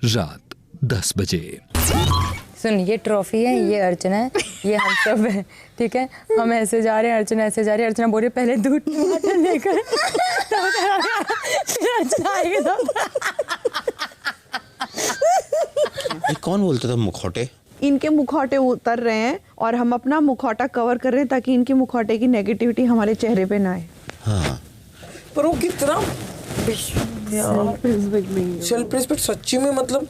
रात 10 बजे। सुन, ये ट्रॉफी है, ये अर्चना है, ये हम सब है, ठीक है। हम ऐसे जा रहे हैं, अर्चना ऐसे जा रही है। अर्चना बोल रही पहले दूध टमाटर लेकर अर्चना आएगी तो। कौन बोलता था मुखौटे? इनके मुखौटे उतर रहे हैं और हम अपना मुखौटा कवर कर रहे हैं ताकि इनके मुखौटे की नेगेटिविटी हमारे चेहरे पे ना आए। हाँ पर वो कितना सेल्फ रिस्पेक्ट सच्ची में। मतलब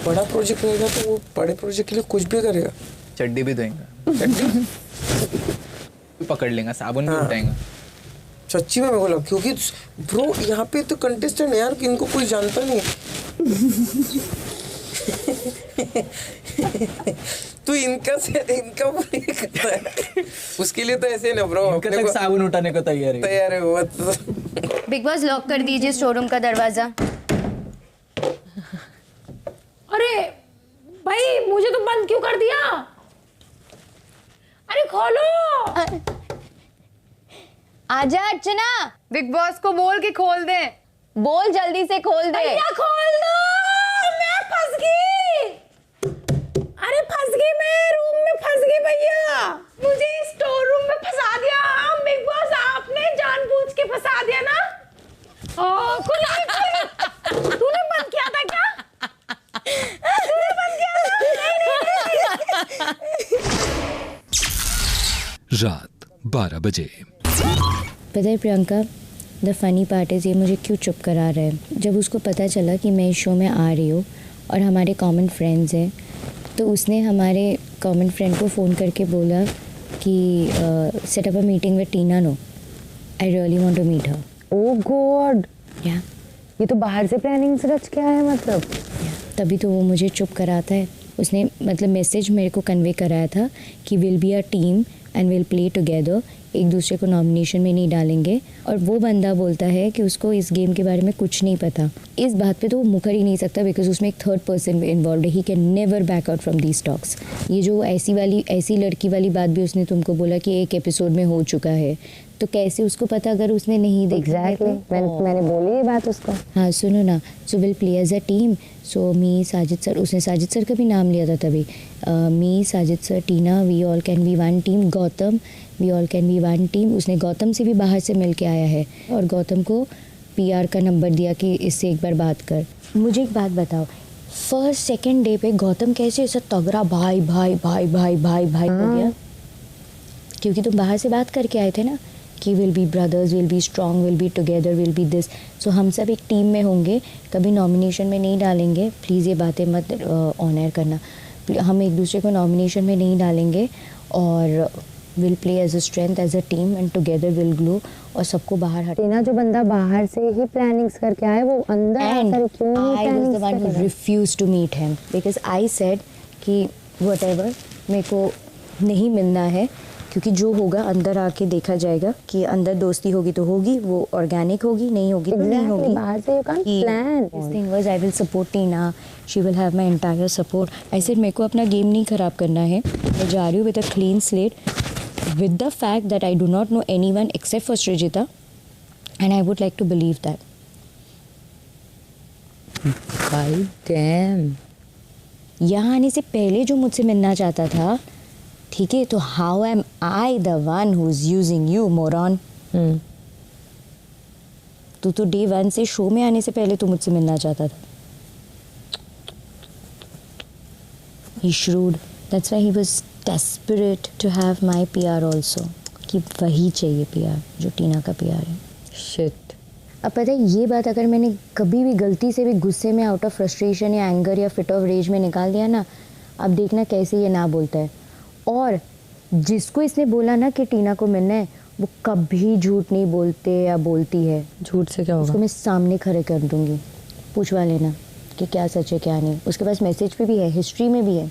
बड़ा प्रोजेक्ट रहेगा तो वो बड़े प्रोजेक्ट के लिए कुछ भी करेगा। चड्डी भी धोएंगा, चड्डी पकड़ लेंगे, साबुन भी उठाएंगा। सच्ची में मेरे को लगा, क्योंकि ब्रो यहाँ पे तो कंटेस्टेंट यार, इनको कोई जानता नहीं। तू इनका करता है, उसके लिए तो ऐसे ना ब्रो, अपने को साबुन उठाने को तैयार है वो। बिग बॉस लॉक कर दीजिए शोरूम का दरवाजा। अरे भाई, मुझे तो बंद क्यों कर दिया? अरे खोलो। आजा अर्चना, बिग बॉस को बोल के खोल दे। बोल जल्दी से खोल दे। भैया खोल दो, मैं फंस गई। अरे फंस गई, मैं रूम में फंस गई भैया। मुझे स्टोर रूम में फंसा दिया। बिग बॉस आपने जानबूझ के फंसा दिया ना। तूने बंद किया था क्या? तूने बंद किया था? रात 12 बजे। पता है Priyanka, the funny part is, ये मुझे क्यों चुप करा रहा है। जब उसको पता चला कि मैं इस शो में आ रही हूँ और हमारे कॉमन फ्रेंड्स हैं, तो उसने हमारे कॉमन फ्रेंड को फ़ोन करके बोला कि set up a meeting with Tina no, I really want to meet her. Oh God, या ये तो बाहर से प्लानिंग से रच के आया है मतलब। तभी तो वो मुझे चुप कराता है। उसने मतलब मैसेज मेरे को कन्वे कराया था कि will be a team and will play together, एक दूसरे को नॉमिनेशन में नहीं डालेंगे। और वो बंदा बोलता है कि उसको इस गेम के बारे में कुछ नहीं पता। इस बात पे तो वो मुकर ही नहीं सकता, बिकॉज उसमें एक थर्ड पर्सन इन्वॉल्व है। He can never back out from these talks. ये जो ऐसी लड़की वाली बात भी उसने तुमको बोला कि एक एपिसोड में हो चुका है, तो कैसे उसको पता अगर उसने नहीं देखा? मैंने बोली ये बात उसको। हाँ सुनो ना, so will play as a team. So me, Sajid sir, उसने साजिद सर का भी नाम लिया था तभी। Me, Sajid sir, Tina, we all can be one team. Gautam, we all can be one team. उसने गौतम से भी बाहर से मिल के आया है और गौतम को PR का नंबर दिया कि इससे एक बार बात कर। मुझे एक बात बताओ, फर्स्ट सेकेंड डे पे गौतम कैसे ऐसा तगड़ा भाई भाई भाई भाई भाई भाई हो गया? क्योंकि तुम बाहर से बात करके आए थे ना कि will be brothers, will be strong, will be together, will be this. So हम सब एक टीम में होंगे, कभी नॉमिनेशन में नहीं डालेंगे, प्लीज़ ये बातें मत ऑनर करना। हम एक दूसरे को नॉमिनेशन में नहीं डालेंगे और will play as a strength, as a team and together will glow और सबको बाहर हटे ना। जो बंदा बाहर से ही प्लानिंग्स करके आए वो अंदर आकर क्यों नहीं प्लानिंग्स कर रहा? I refused to meet him because I said कि whatever मेरे को नहीं मिलना है, क्योंकि जो होगा अंदर आके देखा जाएगा कि अंदर दोस्ती होगी तो होगी, वो ऑर्गेनिक होगी, नहीं होगी तो नहीं होगी। बाहर से you can't plan. This thing was I will support Tina, she will have my entire support. I said मेरे को अपना गेम नहीं खराब करना है, मैं जा रही हूँ with a clean slate, with the fact that I do not know anyone except for Srijita, and I would like to believe that. God damn. यहाँ आने से पहले जो मुझसे मिलना चाहता था, ठीक है, तो how am I the one who is using you moron? तू तो डे 1 से शो में आने से पहले तो मुझसे मिलना चाहता था। He shrewd. That's why he was desperate to have my PR also. कि वही चाहिए PR जो टीना का PR है। Shit. अब पता है ये बात अगर मैंने कभी भी गलती से भी गुस्से में आउट ऑफ फ्रस्ट्रेशन या एंगर या फिट ऑफ रेज में निकाल दिया ना, अब देखना कैसे ये ना बोलता है। और जिसको इसने बोला ना कि टीना को मिलना है, वो कभी झूठ नहीं बोलते या बोलती है। झूठ से क्या होगा? उसको मैं सामने खड़े कर दूंगी, पूछवा लेना कि क्या सच है क्या नहीं। उसके पास मैसेज पे भी है, हिस्ट्री में भी है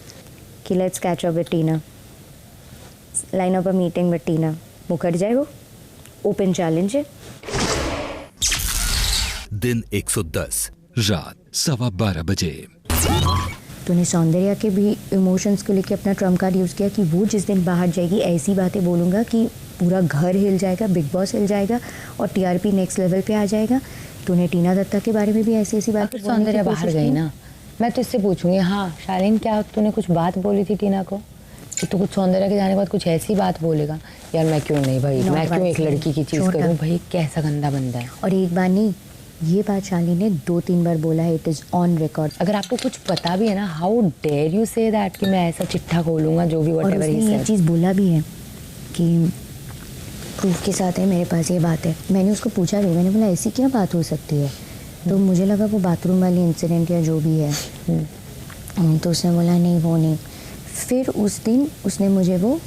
कि let's catch up with Tina, line up a meeting with Tina. मुकर जाए वो, ओपन चैलेंज है। दिन 110 रात 12:15 बजे। तूने सौंदर्या के भी इमोशंस को लेके अपना ट्रम्प कार्ड यूज़ किया कि वो जिस दिन बाहर जाएगी ऐसी बातें बोलूँगा कि पूरा घर हिल जाएगा, बिग बॉस हिल जाएगा और टीआरपी नेक्स्ट लेवल पे आ जाएगा। तूने टीना दत्ता के बारे में भी ऐसी ऐसी बातें। सौंदर्या बाहर गई ना, मैं तो इससे पूछूंगी, हाँ शालीन क्या तूने कुछ बात बोली थी टीना को कि तू कुछ सौंदर्या के जाने के बाद कुछ ऐसी बात बोलेगा? यार मैं क्यों नहीं भाई, मैं क्यों एक लड़की की चीज़ करूँ भाई, कैसा गंदा बंदा है। और एक बार नहीं, ये बात शालिनी ने 2-3 बार बोला है, इट इज़ ऑन रिकॉर्ड। अगर आपको कुछ पता भी है ना, how dare you say that कि मैं ऐसा चिट्ठा खोलूँगा जो भी व्हाटएवर ही सेड। ये चीज़ बोला भी है कि प्रूफ के साथ है मेरे पास ये बात है। मैंने उसको पूछा भी, मैंने बोला ऐसी क्या बात हो सकती है? तो मुझे लगा वो बाथरूम वाली इंसिडेंट या जो भी है, तो उसने बोला नहीं वो नहीं। फिर उस दिन उसने मुझे वो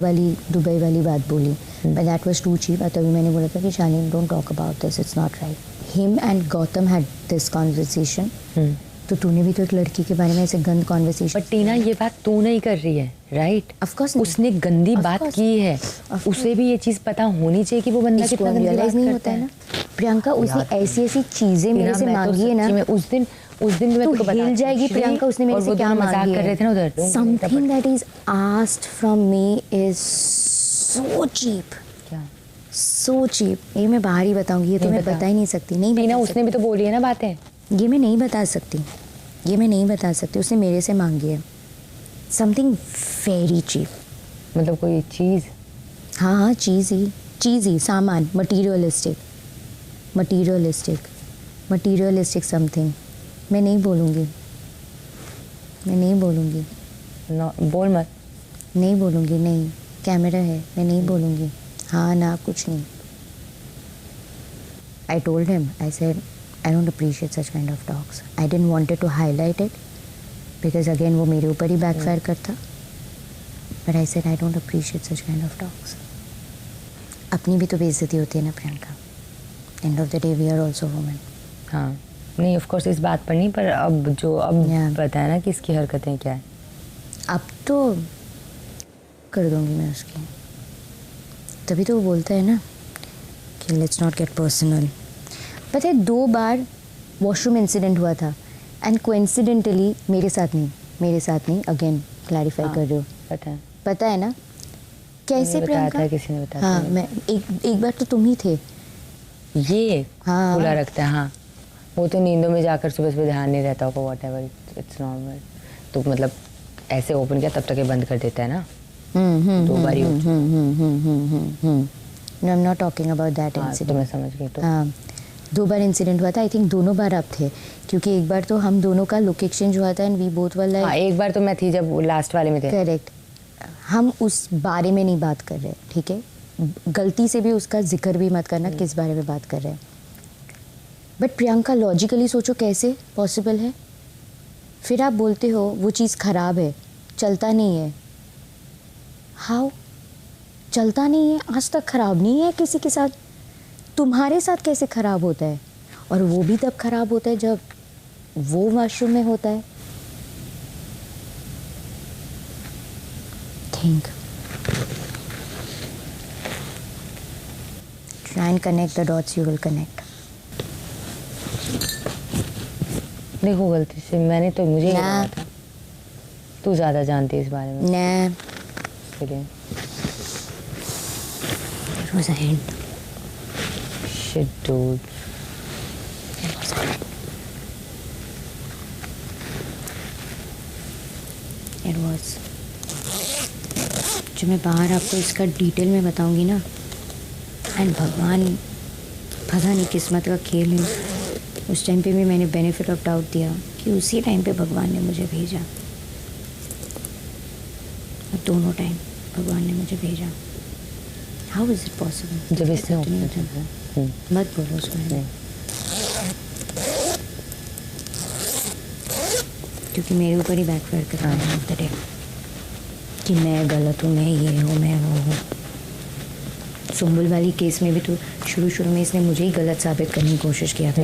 वाली दुबई वाली बात बोली, but that was too cheap. तभी मैंने बोला था कि Shaleen don't talk about this, it's not right. Him and Gautam had this conversation. तो तूने भी तो एक लड़की के बारे में ऐसे गंद कॉन्वर्सेशन। बट टीना ये बात तू नहीं कर रही है, राइट? ऑफ कोर्स उसने गंदी बात की है, उसे भी ये चीज़ पता होनी चाहिए कि वो बंदा कितना गंदी बात नहीं होता है ना। प्रियंका उसने ऐसी ऐसी चीजें मेरे से मांगी है ना, उस दिन भी मैं तुमको हिल जाएगी प्रियंका। उसने मेरे से क्या मांगी है? कर रहे थे ना उधर। Something that is asked from me is so cheap, so cheap. ये मैं बाहर ही बताऊंगी, ये तो मैं बता ही नहीं सकती। नहीं टीना उसने भी तो बोली है ना बातें, ये मैं नहीं बता सकती, ये मैं नहीं बता सकती। उसने मेरे से मांगी है समथिंग वेरी चीप। मतलब कोई चीज़? हाँ हाँ चीज़ ही सामान, मटीरियलिस्टिक समथिंग। मैं नहीं बोलूँगी, बोल मत। नहीं बोलूँगी, नहीं, कैमरा है, मैं नहीं बोलूँगी। हाँ ना कुछ नहीं। I told him, I said, I don't appreciate such kind of talks. I didn't wanted to highlight it because again वो मेरे ऊपर ही backfire करता. But I said I don't appreciate such kind of talks. अपनी भी तो बेइज्जती होती है ना Priyanka. End of the day we are also women. हाँ नहीं ऑफ कोर्स इस बात पर नहीं, पर अब पता है ना कि इसकी हरकतें क्या है। अब तो कर दूंगी मैं उसकी। तभी तो वो बोलता है ना कि लेट्स नॉट गेट पर्सनल। पता है 2 बार वॉशरूम इंसिडेंट हुआ था एंड कोइंसिडेंटली मेरे साथ नहीं अगेन क्लैरिफाई कर रही हूँ। पता है ना कैसे प्रियंका? किसी ने बताया? हाँ मैं एक बार तो तुम ही थे ये हाँ खुला रखता है। हाँ वो तो नींदों में जाकर सुबह ध्यान नहीं रहता होगा, वॉट एवर इट्स नॉर्मल। तो मतलब ऐसे ओपन किया तब तक ये बंद कर देता है ना। 2 बार No, I'm not talking about that incident. तो मैं समझ गई। तो हाँ 2 बार इंसिडेंट हुआ था। आई थिंक दोनों बार आप थे क्योंकि एक बार तो हम दोनों का लुक एक्सचेंज हुआ था and we both were like. एक बार तो मैं थी जब लास्ट वाले में थे। करेक्ट। हम उस बारे में नहीं बात कर रहे, ठीक है? गलती से भी उसका जिक्र भी मत करना किस बारे में बात कर रहे हैं। बट प्रियंका लॉजिकली सोचो कैसे पॉसिबल है? फिर आप बोलते हो वो चीज़ ख़राब है, चलता नहीं है। हाउ? चलता नहीं है, आज तक ख़राब नहीं है किसी के साथ, तुम्हारे साथ कैसे ख़राब होता है? और वो भी तब ख़राब होता है जब वो वॉशरूम में होता है। Think, try and connect the dots, you will connect. देखो गलती से मैंने तो मुझे ही लगा था तू ज़्यादा जानती है इस बारे में। Nah. It was a hint. Shit, dude. It was a hint. It was. जो मैं बाहर आपको इसका डिटेल में बताऊंगी ना, एंड भगवान पता नहीं किस्मत का खेल है, उस टाइम पे भी मैंने बेनिफिट ऑफ डाउट दिया कि उसी टाइम पे भगवान ने मुझे भेजा, और दोनों टाइम भगवान ने मुझे भेजा। How is it possible? जब इसने मत बोलो उसमें, क्योंकि मेरे ऊपर ही बैकफायर कर रहा है कि मैं गलत हूँ, मैं ये हूँ, मैं वो हूँ। सुंबुल वाली केस में भी तो शुरू में इसने मुझे ही गलत साबित करने की कोशिश किया था।